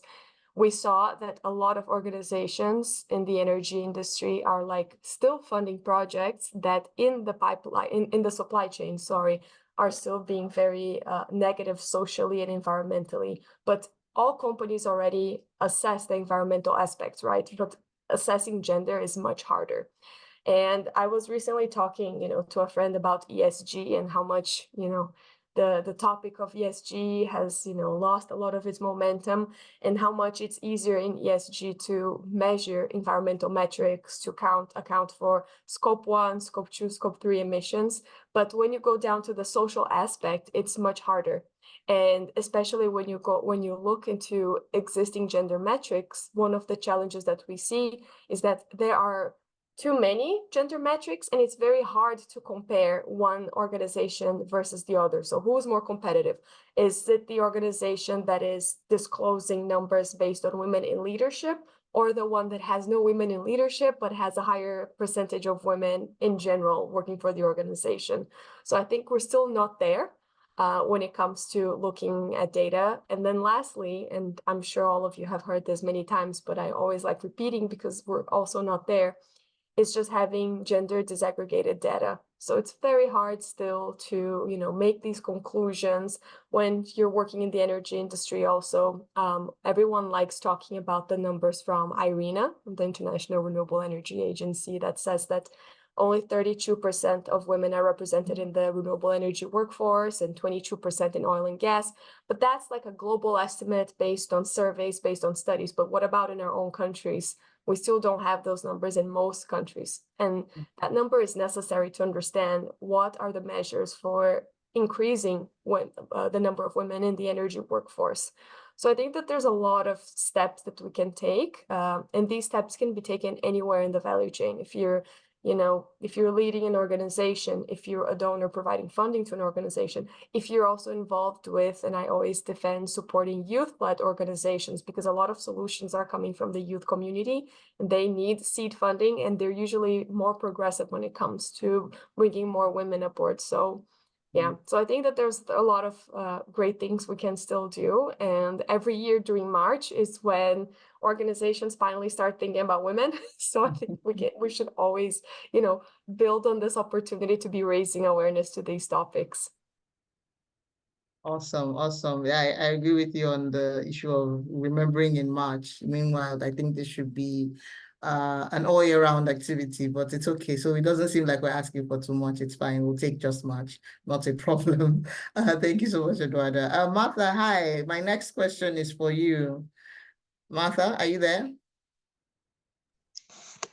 we saw that a lot of organizations in the energy industry are still funding projects that in the pipeline, in the supply chain, are still being very negative socially and environmentally. But all companies already assess the environmental aspects, right? But assessing gender is much harder. And I was recently talking, to a friend about ESG and how much, the topic of ESG has, lost a lot of its momentum, and how much it's easier in ESG to measure environmental metrics, to account for scope 1, scope 2, scope 3 emissions. But when you go down to the social aspect, it's much harder. And especially when you look into existing gender metrics, one of the challenges that we see is that there are too many gender metrics, and it's very hard to compare one organization versus the other. So who is more competitive? Is it the organization that is disclosing numbers based on women in leadership, or the one that has no women in leadership but has a higher percentage of women in general working for the organization? So I think we're still not there when it comes to looking at data. And then lastly, and I'm sure all of you have heard this many times, but I always like repeating because we're also not there, is just having gender disaggregated data. So it's very hard still to, make these conclusions when you're working in the energy industry also. Everyone likes talking about the numbers from IRENA, the International Renewable Energy Agency, that says that only 32% of women are represented in the renewable energy workforce and 22% in oil and gas. But that's like a global estimate based on surveys, based on studies. But what about in our own countries? We still don't have those numbers in most countries. And that number is necessary to understand what are the measures for increasing the number of women in the energy workforce. So I think that there's a lot of steps that we can take, and these steps can be taken anywhere in the value chain. If you're leading an organization, if you're a donor providing funding to an organization, if you're also involved with, and I always defend supporting youth-led organizations, because a lot of solutions are coming from the youth community, and they need seed funding, and they're usually more progressive when it comes to bringing more women aboard. So yeah, so I think that there's a lot of great things we can still do. And every year during March is when organizations finally start thinking about women. So I think we should always, build on this opportunity to be raising awareness to these topics. Awesome. Yeah, I agree with you on the issue of remembering in March. Meanwhile, I think this should be an all year round activity, but it's okay. So it doesn't seem like we're asking for too much. It's fine. We'll take just March, not a problem. Thank you so much, Eduarda. Martha, hi. My next question is for you. Martha, are you there?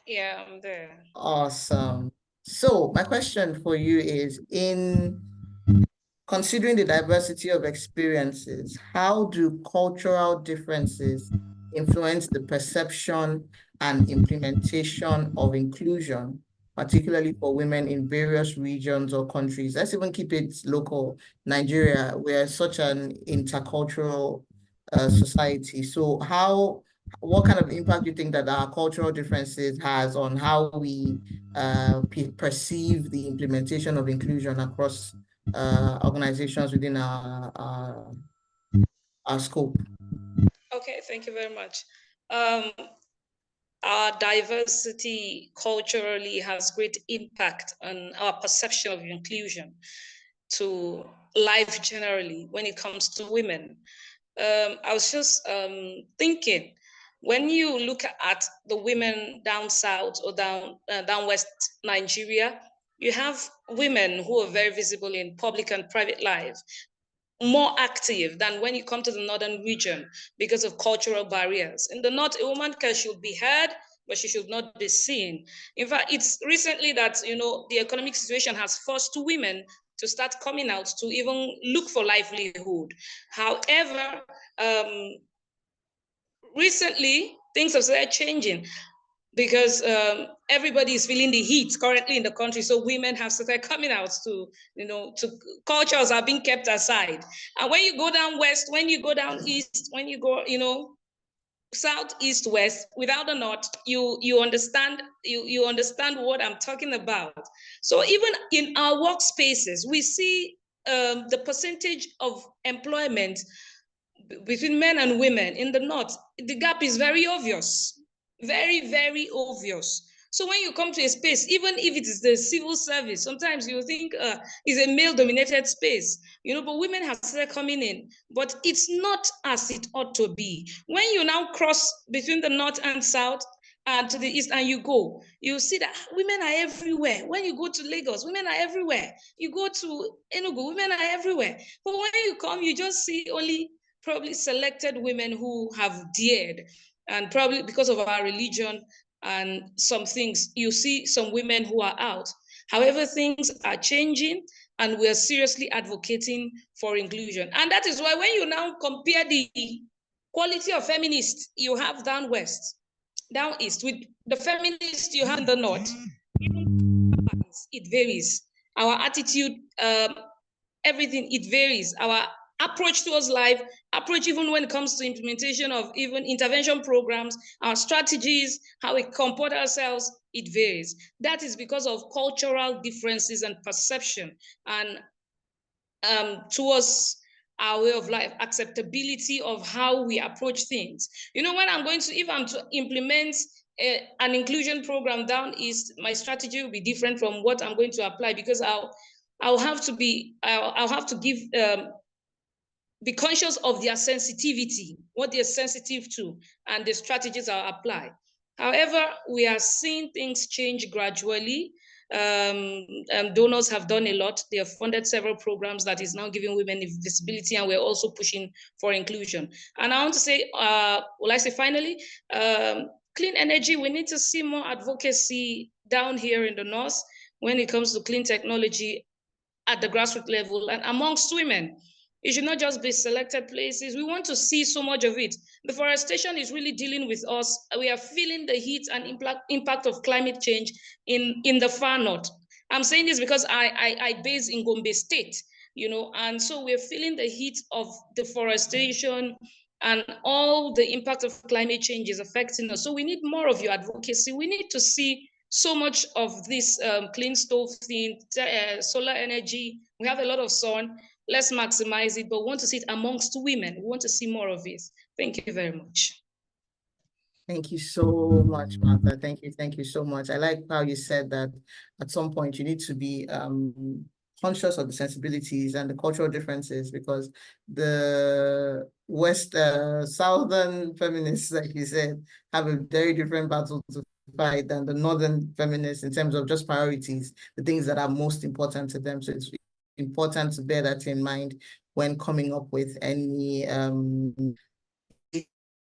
Yeah, I'm there. Awesome. So my question for you is, in considering the diversity of experiences, how do cultural differences influence the perception and implementation of inclusion, particularly for women in various regions or countries? Let's even keep it local. Nigeria, we're such an intercultural society. So what kind of impact do you think that our cultural differences has on how we perceive the implementation of inclusion across organizations within our scope? Okay, thank you very much. Our diversity culturally has great impact on our perception of inclusion to life generally when it comes to women. I was just thinking, when you look at the women down south or down west Nigeria, you have women who are very visible in public and private life, more active than when you come to the northern region because of cultural barriers. In the north, a woman should be heard, but she should not be seen. In fact, it's recently that the economic situation has forced women to start coming out to even look for livelihood. However, recently things have started changing because everybody is feeling the heat currently in the country. So women have started coming out to cultures are being kept aside. And when you go down west, when you go down east, when you go, south, east, west, without the north, you understand what I'm talking about. So even in our workspaces, we see the percentage of employment between men and women in the north. The gap is very obvious, very, very obvious. So when you come to a space, even if it is the civil service, sometimes you think it's a male-dominated space, but women have started coming in. But it's not as it ought to be. When you now cross between the north and south, and to the east, and you go, you see that women are everywhere. When you go to Lagos, women are everywhere. You go to Enugu, women are everywhere. But when you come, you just see only probably selected women who have dared, and probably because of our religion and some things, you see some women who are out. However, things are changing, and we are seriously advocating for inclusion. And that is why when you now compare the quality of feminists you have down west, down east, with the feminists you have in the north, it varies. Our attitude, everything, it varies. Our approach towards life, approach even when it comes to implementation of even intervention programs, our strategies, how we comport ourselves, it varies. That is because of cultural differences and perception, and towards our way of life, acceptability of how we approach things. You know, when if I'm to implement an inclusion program down east, my strategy will be different from what I'm going to apply, because I'll have to give be conscious of their sensitivity, what they're sensitive to, and the strategies I'll apply. However, we are seeing things change gradually. Donors have done a lot. They have funded several programs that is now giving women visibility, and we're also pushing for inclusion. And I want to say, finally, clean energy, we need to see more advocacy down here in the north when it comes to clean technology at the grassroots level and amongst women. It should not just be selected places. We want to see so much of it. Deforestation is really dealing with us. We are feeling the heat and impact of climate change in the far north. I'm saying this because I base in Gombe State, you know, and so we're feeling the heat of deforestation and all the impact of climate change is affecting us. So we need more of your advocacy. We need to see so much of this clean stove thing, solar energy. We have a lot of sun. Let's maximize it, but we want to see it amongst women. We want to see more of it. Thank you very much. Thank you so much, Martha. Thank you so much. I like how you said that at some point you need to be conscious of the sensibilities and the cultural differences, because the southern feminists, like you said, have a very different battle to fight than the northern feminists in terms of just priorities, the things that are most important to them. So it's important to bear that in mind when coming up with any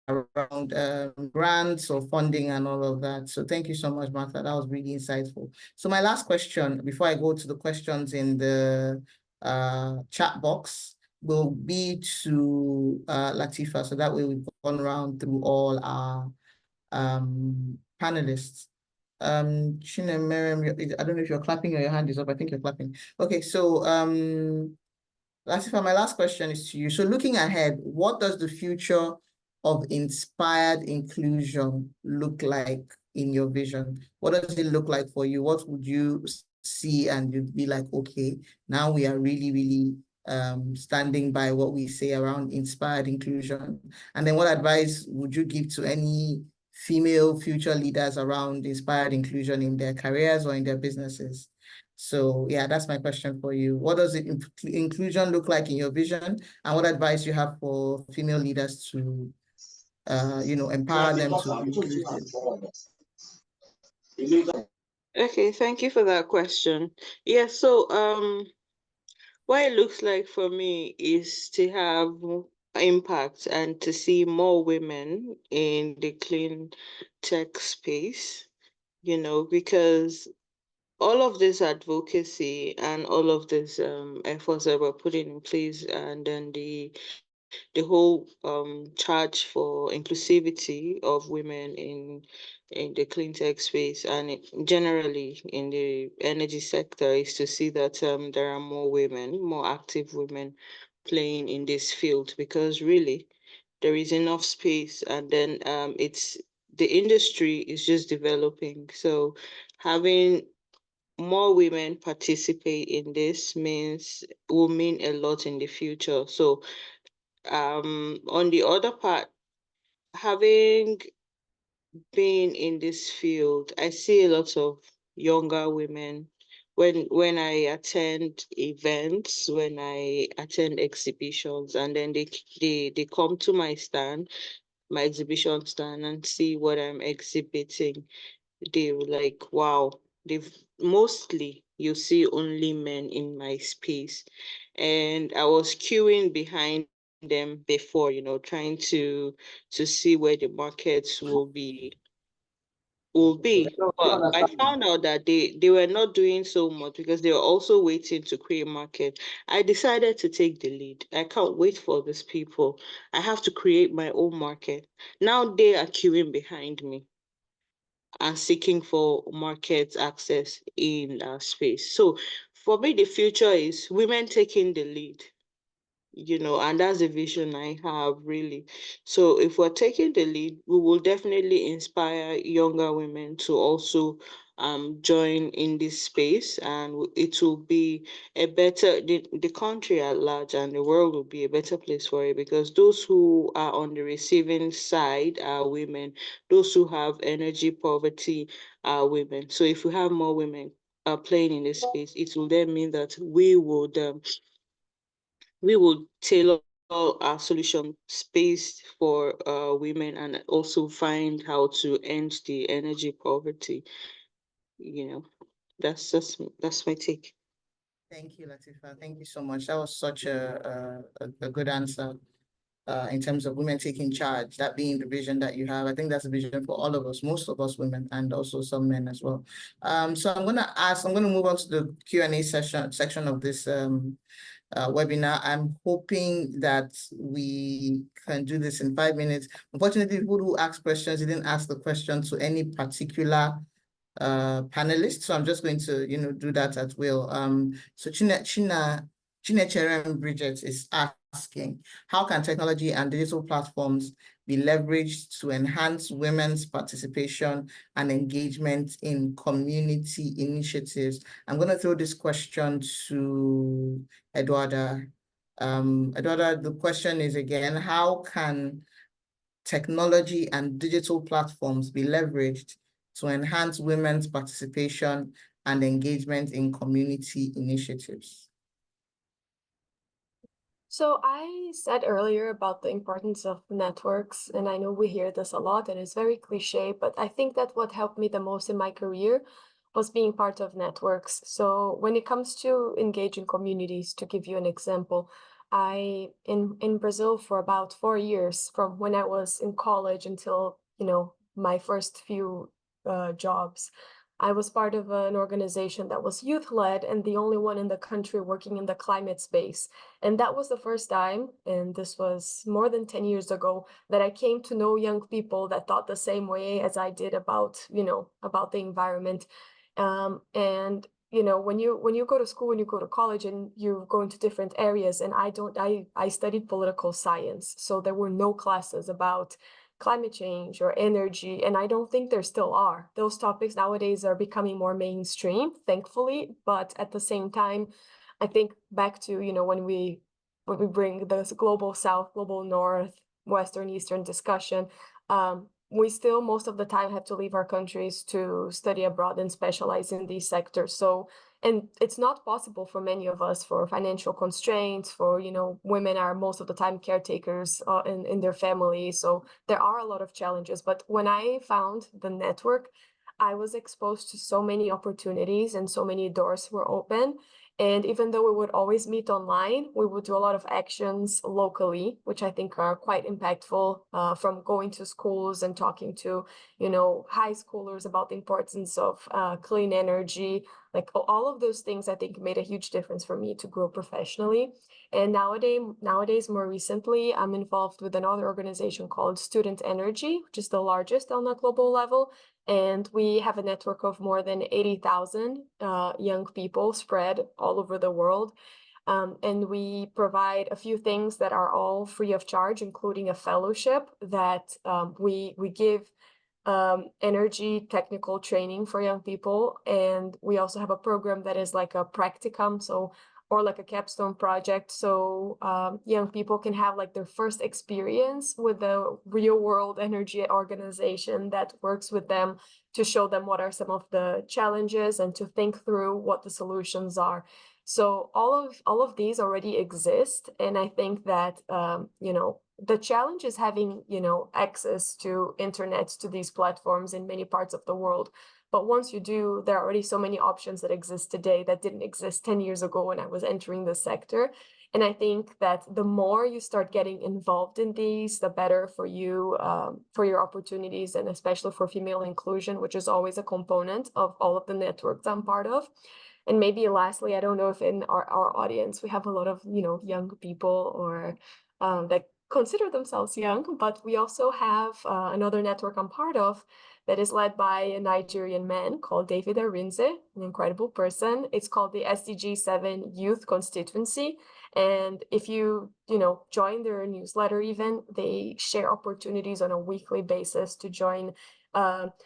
around grants or funding and all of that. So thank you so much, Martha. That was really insightful. So my last question, before I go to the questions in the chat box, will be to Latifa. So that way we've gone around through all our panelists. Miriam, I don't know if you're clapping or your hand is up. I think you're clapping. Okay, so Latifa, my last question is to you. So looking ahead, what does the future of inspired inclusion look like in your vision? What does it look like for you? What would you see and you'd be like, okay, now we are really, really standing by what we say around inspired inclusion? And then what advice would you give to any female future leaders around inspired inclusion in their careers or in their businesses? So yeah, that's my question for you. What does inclusion look like in your vision? And what advice you have for female leaders to empower them to include? Okay, thank you for that question. Yeah, so what it looks like for me is to have impact and to see more women in the clean tech space, because all of this advocacy and all of this efforts that we're putting in place, and then the whole charge for inclusivity of women in the clean tech space and generally in the energy sector, is to see that there are more women, more active women playing in this field, because really there is enough space, and then the industry is just developing. So having more women participate in this will mean a lot in the future. So on the other part, having been in this field, I see a lot of younger women when I attend events, when I attend exhibitions, and then they come to my stand. my exhibition stand and see what I'm exhibiting, they were like, wow, they've mostly you see only men in my space. And I was queuing behind them before, trying to see where the markets will be. But I found out that they were not doing so much because they were also waiting to create market. I decided to take the lead. I can't wait for these people. I have to create my own market. Now they are queuing behind me and seeking for market access in our space. So for me, the future is women taking the lead, and that's the vision I have really. So if we're taking the lead, we will definitely inspire younger women to also join in this space, and it will be the country at large and the world will be a better place for it, because those who are on the receiving side are women. Those who have energy poverty are women. So if we have more women playing in this space, it will then mean that we will tailor our solution space for women, and also find how to end the energy poverty. That's my take. Thank you, Latifa. Thank you so much. That was such a good answer in terms of women taking charge, that being the vision that you have. I think that's a vision for all of us, most of us women, and also some men as well. So I'm going to move on to the Q&A section of this webinar. I'm hoping that we can do this in 5 minutes. Unfortunately, people who ask questions didn't ask the question to any particular panelist, so I'm just going to do that at will. So Chinecherem Bridget is asking, how can technology and digital platforms be leveraged to enhance women's participation and engagement in community initiatives? I'm going to throw this question to Eduarda. Eduarda, the question is again, how can technology and digital platforms be leveraged to enhance women's participation and engagement in community initiatives? So I said earlier about the importance of networks, and I know we hear this a lot and it's very cliche, but I think that what helped me the most in my career was being part of networks. So when it comes to engaging communities, to give you an example, in Brazil for about 4 years, from when I was in college until, my first few jobs, I was part of an organization that was youth-led and the only one in the country working in the climate space. And that was the first time, and this was more than 10 years ago, that I came to know young people that thought the same way as I did about the environment. And when you go to school, when you go to college and you go into different areas, and I studied political science, so there were no classes about climate change or energy, and I don't think there still are. Those topics nowadays are becoming more mainstream, thankfully, but at the same time, I think back to, when we bring this global south, global north, western, eastern discussion, we still most of the time have to leave our countries to study abroad and specialize in these sectors. So, and it's not possible for many of us for financial constraints, for, women are most of the time caretakers in their families. So there are a lot of challenges. But when I found the network, I was exposed to so many opportunities and so many doors were open. And even though we would always meet online, we would do a lot of actions locally, which I think are quite impactful, from going to schools and talking to, high schoolers about the importance of clean energy. Like all of those things, I think made a huge difference for me to grow professionally. And nowadays, more recently, I'm involved with another organization called Student Energy, which is the largest on a global level. And we have a network of more than 80,000 young people spread all over the world. And we provide a few things that are all free of charge, including a fellowship that we give energy technical training for young people. And we also have a program that is like a practicum, or like a capstone project. So young people can have like their first experience with a real world energy organization that works with them to show them what are some of the challenges and to think through what the solutions are. So all of these already exist. And I think that, the challenge is having, access to internet, to these platforms in many parts of the world. But once you do, there are already so many options that exist today that didn't exist 10 years ago when I was entering the sector. And I think that the more you start getting involved in these, the better for you, for your opportunities, and especially for female inclusion, which is always a component of all of the networks I'm part of. And maybe lastly, I don't know if in our audience, we have a lot of, young people or that consider themselves young, but we also have another network I'm part of that is led by a Nigerian man called David Arinze, an incredible person. It's called the SDG 7 Youth Constituency. And if you, join their newsletter even, they share opportunities on a weekly basis to join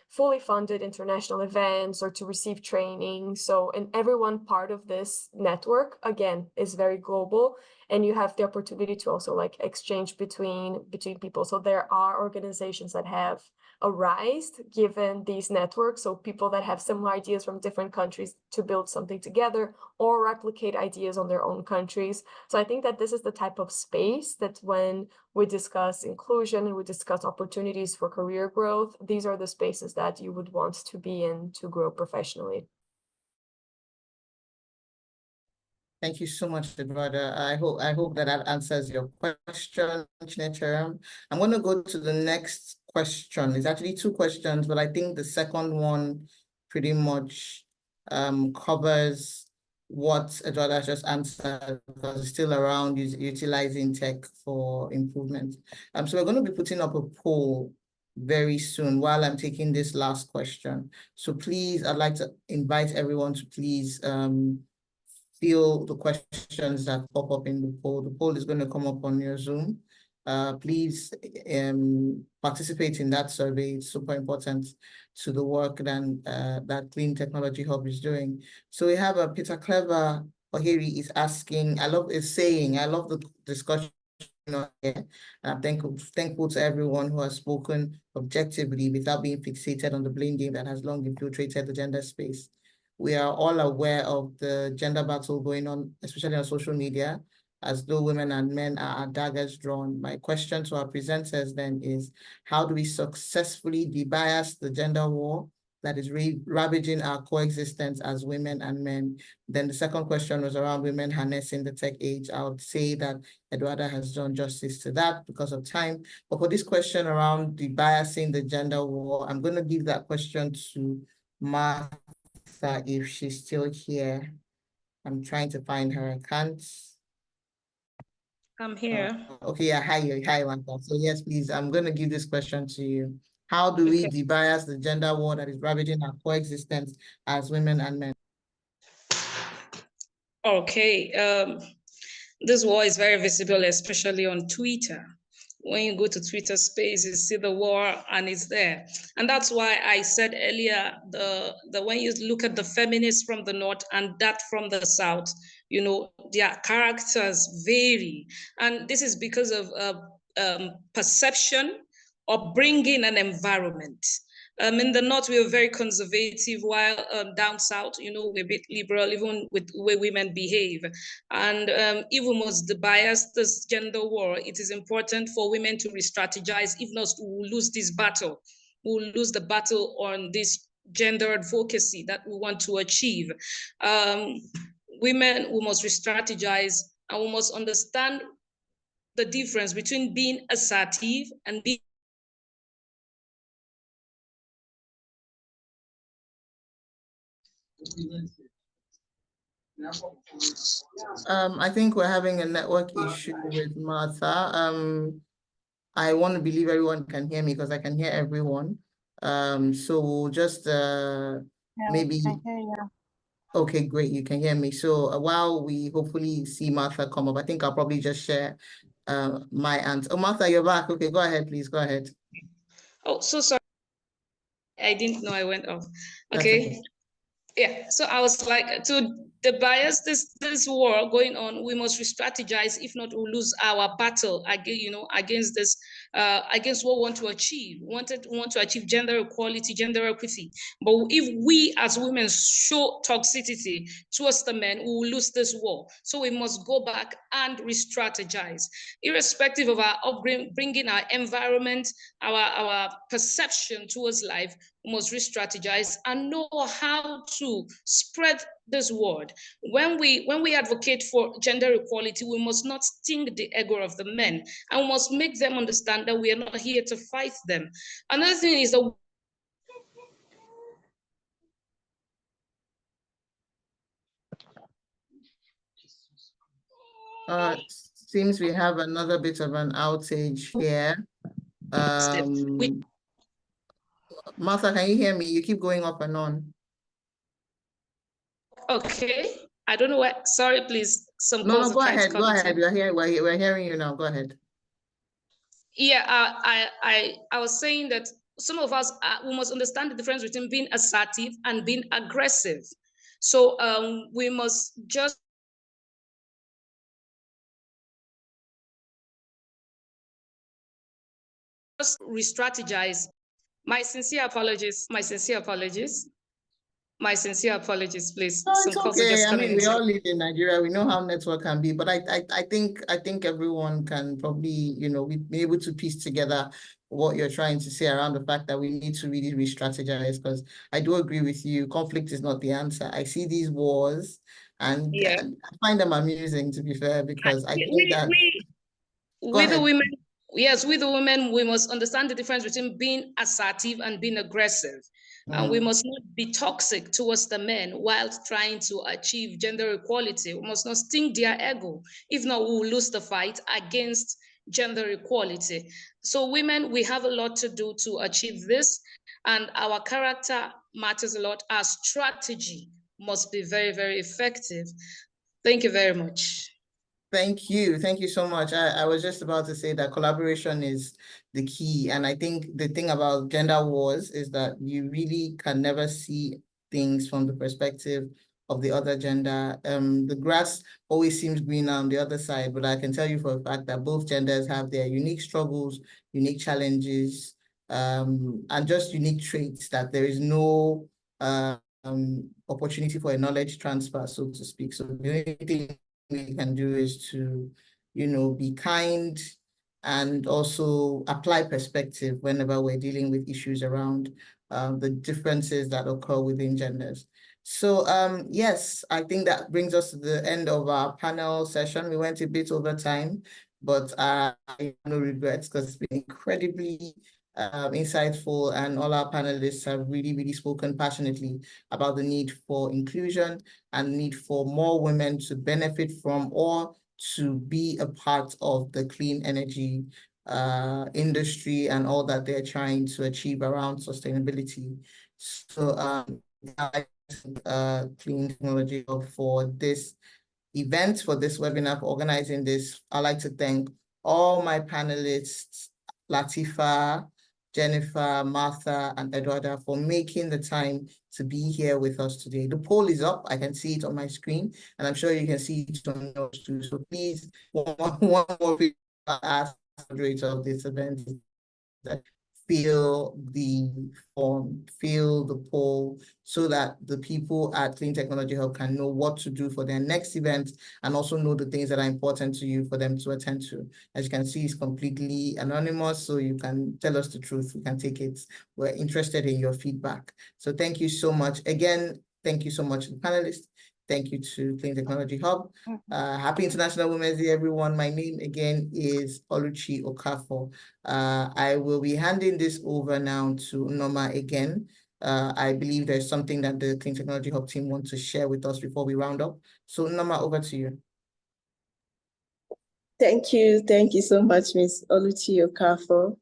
fully funded international events or to receive training. So, and everyone part of this network, again, is very global. And you have the opportunity to also like exchange between people. So there are organizations that have arise given these networks, so people that have similar ideas from different countries to build something together or replicate ideas on their own countries. So I think that this is the type of space that when we discuss inclusion and we discuss opportunities for career growth, these are the spaces that you would want to be in to grow professionally. Thank you so much, Eduarda. I hope that answers your question, Chinecherem. I'm going to go to the next question. It's actually two questions, but I think the second one pretty much covers what Eduarda just answered, because it's still around utilizing tech for improvement. So we're going to be putting up a poll very soon while I'm taking this last question. So please, I'd like to invite everyone to please fill the questions that pop up in the poll. The poll is going to come up on your Zoom. Please participate in that survey. It's super important to the work that Clean Technology Hub is doing. So we have Peter Clever Ohiri is asking, I love the discussion here. And I'm thankful to everyone who has spoken objectively without being fixated on the blame game that has long infiltrated the gender space. We are all aware of the gender battle going on, especially on social media, as though women and men are daggers drawn. My question to our presenters then is, how do we successfully debias the gender war that is ravaging our coexistence as women and men? Then the second question was around women harnessing the tech age. I would say that Eduarda has done justice to that because of time. But for this question around debiasing the gender war, I'm going to give that question to Martha, if she's still here. I'm trying to find her. I can't. I'm here. Okay, yeah, hi, Martha. So yes, please, I'm going to give this question to you. How do we debias the gender war that is ravaging our coexistence as women and men? Okay, this war is very visible, especially on Twitter. When you go to Twitter space, you see the war and it's there. And that's why I said earlier, when you look at the feminists from the North and that from the South, their characters vary. And this is because of perception of bringing an environment. In the North, we are very conservative, while down South, we're a bit liberal, even with the way women behave. And if we must debias this gender war, it is important for women to re-strategize. If not, we will lose this battle. We will lose the battle on this gender advocacy that we want to achieve. Women, we must re-strategize, and we must understand the difference between being assertive and being I think we're having a network issue with Martha. I want to believe everyone can hear me because I can hear everyone. So we'll just maybe. I hear you. Okay, great. You can hear me. So while we hopefully see Martha come up, I think I'll probably just share my answer. Oh, Martha, you're back. Okay, go ahead, please. Go ahead. Oh, so sorry. I didn't know I went off. Okay. Yeah, so I was like, to debias this war going on, we must re-strategize. If not, we'll lose our battle against this against what we want to achieve. We want to achieve gender equality, gender equity. But if we as women show toxicity towards the men, we will lose this war. So we must go back and re-strategize, irrespective of our upbringing, our environment, our perception towards life. We must re-strategize and know how to spread this word. When we advocate for gender equality, we must not sting the ego of the men, and we must make them understand that we are not here to fight them. Another thing is that seems we have another bit of an outage here. Martha, can you hear me? You keep going up and on. Okay, I don't know what. Sorry, please. Some No, calls go ahead. Go ahead. We're hearing you now. Go ahead. Yeah, I was saying that some of us we must understand the difference between being assertive and being aggressive. So we must just re-strategize. My sincere apologies. My sincere apologies. My sincere apologies, please. No, Some it's calls are okay. just I coming mean, we in. all live in Nigeria. We know how network can be, but I think everyone can probably, be able to piece together what you're trying to say around the fact that we need to really re-strategize, because I do agree with you. Conflict is not the answer. I see these wars and Yeah. I find them amusing, to be fair, because I think that. With the women, yes, with the women, we must understand the difference between being assertive and being aggressive. And we must not be toxic towards the men while trying to achieve gender equality. We must not sting their ego. If not, we will lose the fight against gender equality. So women, we have a lot to do to achieve this. And our character matters a lot. Our strategy must be very, very effective. Thank you very much. Thank you. Thank you so much. I was just about to say that collaboration is the key. And I think the thing about gender wars is that you really can never see things from the perspective of the other gender. The grass always seems greener on the other side, but I can tell you for a fact that both genders have their unique struggles, unique challenges, and just unique traits that there is no opportunity for a knowledge transfer, so to speak. So the only thing we can do is to, be kind and also apply perspective whenever we're dealing with issues around the differences that occur within genders. So yes, I think that brings us to the end of our panel session. We went a bit over time, but I have no regrets because it's been incredibly insightful, and all our panelists have really, really spoken passionately about the need for inclusion and need for more women to benefit from or to be a part of the clean energy industry and all that they're trying to achieve around sustainability. So I thank Clean Technology Hub for this event, for this webinar, for organizing this. I'd like to thank all my panelists, Latifa, Jennifer, Martha, and Eduarda, for making the time to be here with us today. The poll is up. I can see it on my screen, and I'm sure you can see it on yours too. So please, one more people ask the moderator of this event that fill the form, fill the poll, so that the people at Clean Technology Hub can know what to do for their next event and also know the things that are important to you for them to attend to. As you can see, it's completely anonymous, so you can tell us the truth. We can take it. We're interested in your feedback. So thank you so much. Again, thank you so much to the panelists. Thank you to Clean Technology Hub. Happy International Women's Day, everyone. My name again is Oluchi Okafor. I will be handing this over now to Noma again. I believe there's something that the Clean Technology Hub team wants to share with us before we round up. So Noma, over to you. Thank you. Thank you so much, Ms. Oluchi Okafor.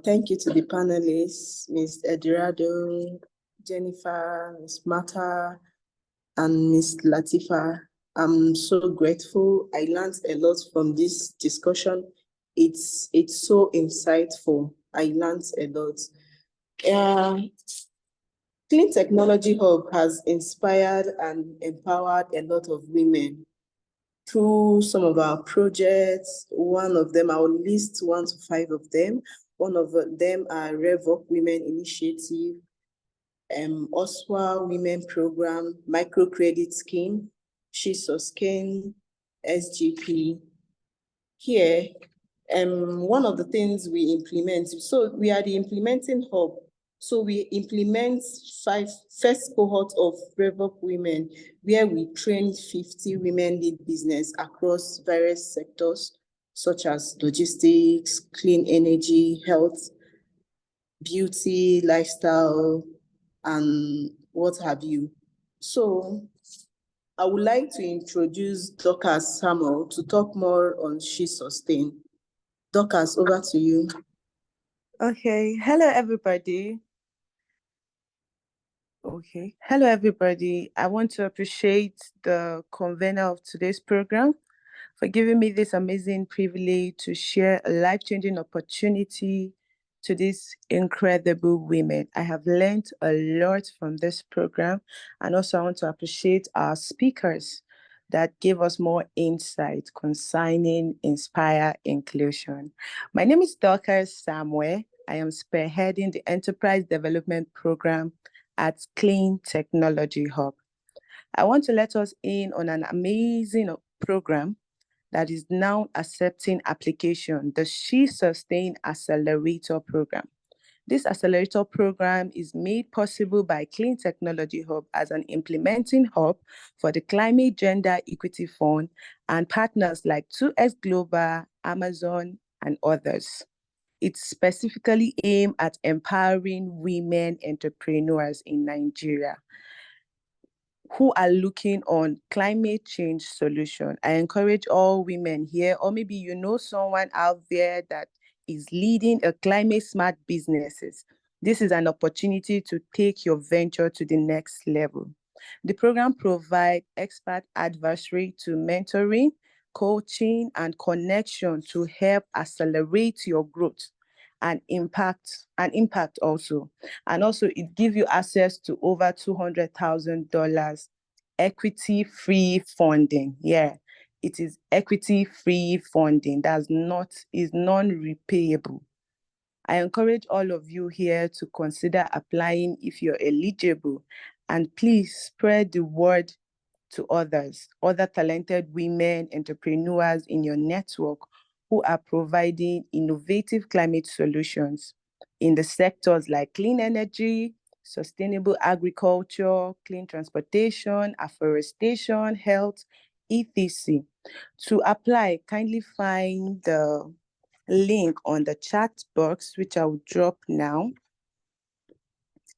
Thank you to the panelists, Ms. Eduardo, Jennifer, Ms. Martha, and Ms. Latifa. I'm so grateful. I learned a lot from this discussion. It's so insightful. I learned a lot. Clean Technology Hub has inspired and empowered a lot of women through some of our projects. One of them, I'll list 1 to 5 of them. One of them are Revoc Women Initiative, OSWA Women Program, Microcredit Scheme, She Sustain, SGP. Here, one of the things we implement, so we are the implementing hub. So we implement first cohort of Revoc Women, where we train 50 women lead business across various sectors, such as logistics, clean energy, health, beauty, lifestyle, and what have you. So I would like to introduce Dorcas Samuel to talk more on She Sustain. Dorcas, over to you. Okay, hello everybody. Hello everybody. I want to appreciate the convener of today's program for giving me this amazing privilege to share a life-changing opportunity to these incredible women. I have learned a lot from this program, and also I want to appreciate our speakers that gave us more insight concerning Inspire Inclusion. My name is Dorcas Samuel. I am spearheading the Enterprise Development Program at Clean Technology Hub. I want to let us in on an amazing program that is now accepting application, the She Sustain Accelerator Program. This accelerator program is made possible by Clean Technology Hub as an implementing hub for the Climate Gender Equity Fund and partners like 2X Global, Amazon, and others. It's specifically aimed at empowering women entrepreneurs in Nigeria who are looking on climate change solution. I encourage all women here, or maybe you know someone out there that is leading a climate smart businesses. This is an opportunity to take your venture to the next level. The program provides expert advisory to mentoring, coaching, and connection to help accelerate your growth and impact also. And also it gives you access to over $200,000 equity-free funding. Yeah, it is equity-free funding is non-repayable. I encourage all of you here to consider applying if you're eligible, and please spread the word to others, other talented women entrepreneurs in your network who are providing innovative climate solutions in the sectors like clean energy, sustainable agriculture, clean transportation, afforestation, health, etc. To apply, kindly find the link on the chat box, which I will drop now.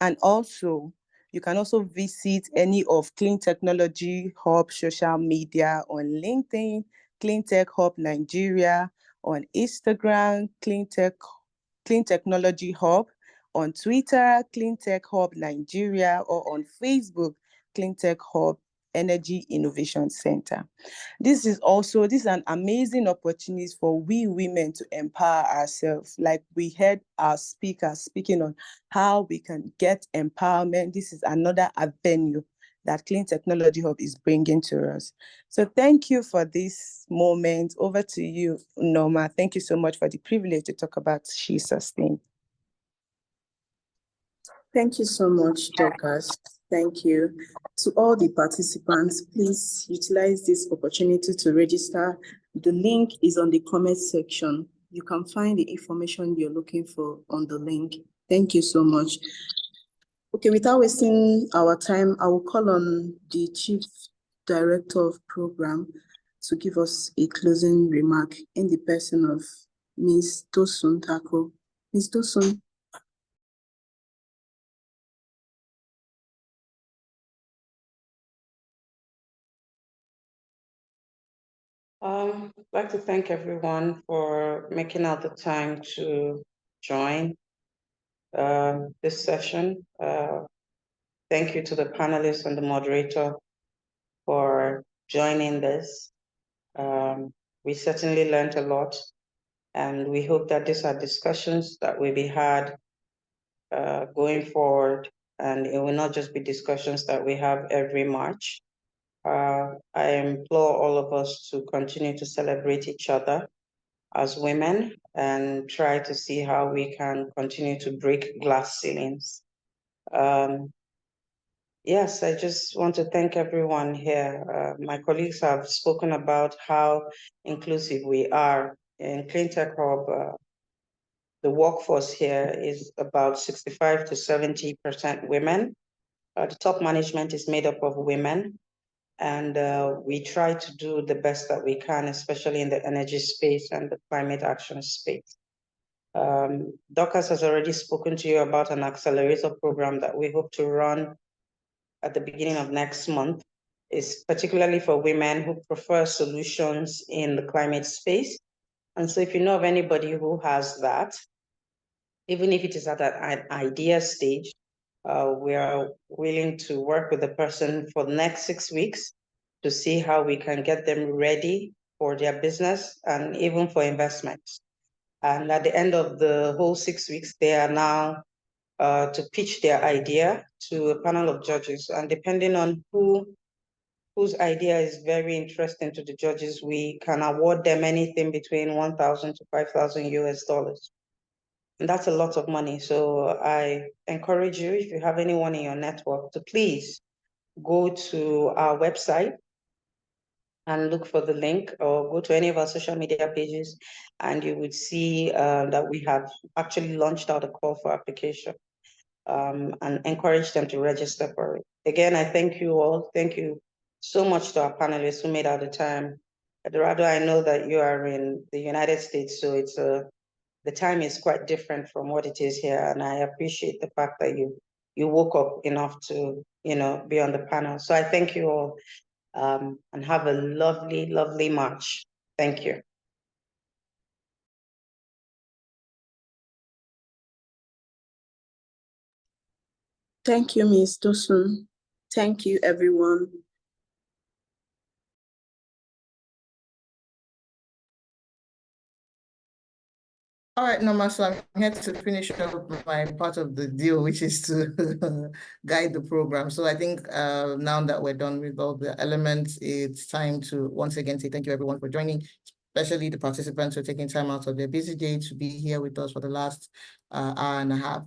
And also, you can also visit any of Clean Technology Hub social media on LinkedIn, Clean Tech Hub Nigeria, on Instagram, Clean Technology Hub, on Twitter, Clean Tech Hub Nigeria, or on Facebook, Clean Tech Hub Energy Innovation Center. This is an amazing opportunity for we women to empower ourselves. Like we heard our speakers speaking on how we can get empowerment. This is another avenue that Clean Technology Hub is bringing to us. So thank you for this moment. Over to you, Norma. Thank you so much for the privilege to talk about She Sustain. Thank you so much, Dorcas. Thank you. To all the participants, please utilize this opportunity to register. The link is on the comment section. You can find the information you're looking for on the link. Thank you so much. Okay, without wasting our time, I will call on the Chief Director of Program to give us a closing remark in the person of Ms. Tosun Tako. Ms. Tosun. I'd like to thank everyone for making out the time to join this session. Thank you to the panelists and the moderator for joining this. We certainly learned a lot, and we hope that these are discussions that will be had going forward, and it will not just be discussions that we have every March. I implore all of us to continue to celebrate each other as women and try to see how we can continue to break glass ceilings. Yes, I just want to thank everyone here. My colleagues have spoken about how inclusive we are. In CleanTech Hub, the workforce here is about 65 to 70% women. The top management is made up of women, and we try to do the best that we can, especially in the energy space and the climate action space. Dorcas has already spoken to you about an accelerator program that we hope to run at the beginning of next month. Is particularly for women who prefer solutions in the climate space. And so if you know of anybody who has that, even if it is at an idea stage, we are willing to work with the person for the next 6 weeks to see how we can get them ready for their business and even for investments. And at the end of the whole 6 weeks, they are now to pitch their idea to a panel of judges. And depending on whose idea is very interesting to the judges, we can award them anything between 1,000 to 5,000 US dollars. And that's a lot of money. So I encourage you, if you have anyone in your network, to please go to our website and look for the link, or go to any of our social media pages, and you would see that we have actually launched out a call for application, and encourage them to register for it. Again, I thank you all. Thank you so much to our panelists who made out the time. Eduardo, I know that you are in the United States, so it's the time is quite different from what it is here, and I appreciate the fact that you woke up enough to be on the panel. So I thank you all, and have a lovely, lovely March. Thank you. Thank you, Ms. Dosun. Thank you, everyone. All right, Norma, so I'm here to finish up my part of the deal, which is to guide the program. So I think now that we're done with all the elements, it's time to once again say thank you everyone for joining, especially the participants who are taking time out of their busy day to be here with us for the last hour and a half.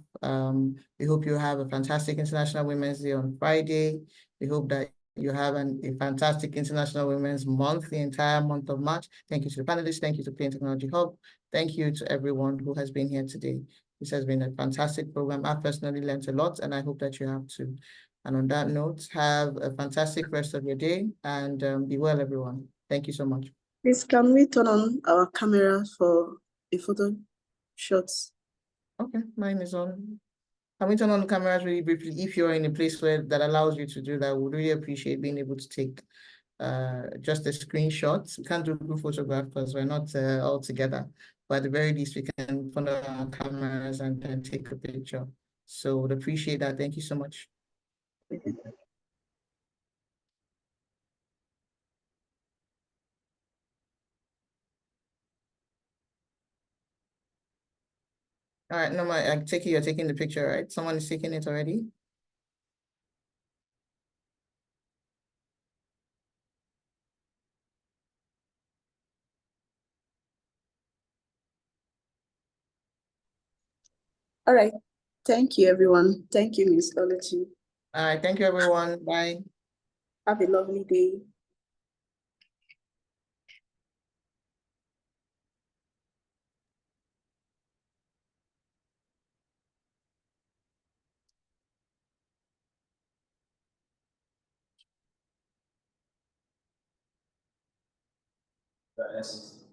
We hope you have a fantastic International Women's Day on Friday. We hope that you have a fantastic International Women's Month, the entire month of March. Thank you to the panelists. Thank you to Clean Technology Hub. Thank you to everyone who has been here today. This has been a fantastic program. I personally learned a lot, and I hope that you have too. And on that note, have a fantastic rest of your day, and be well, everyone. Thank you so much. Please, can we turn on our camera for a photo shots? Okay, mine is on. Can we turn on the cameras really briefly? If you're in a place that allows you to do that, we'd really appreciate being able to take just a screenshot. We can't do a group photograph because we're not all together, but at the very least, we can put on our cameras and then take a picture. So would appreciate that. Thank you so much. All right, Norma, I take it you're taking the picture, right? Someone is taking it already? All right. Thank you, everyone. Thank you, Ms. Olechi. All right, thank you, everyone. Bye. Have a lovely day. Yes.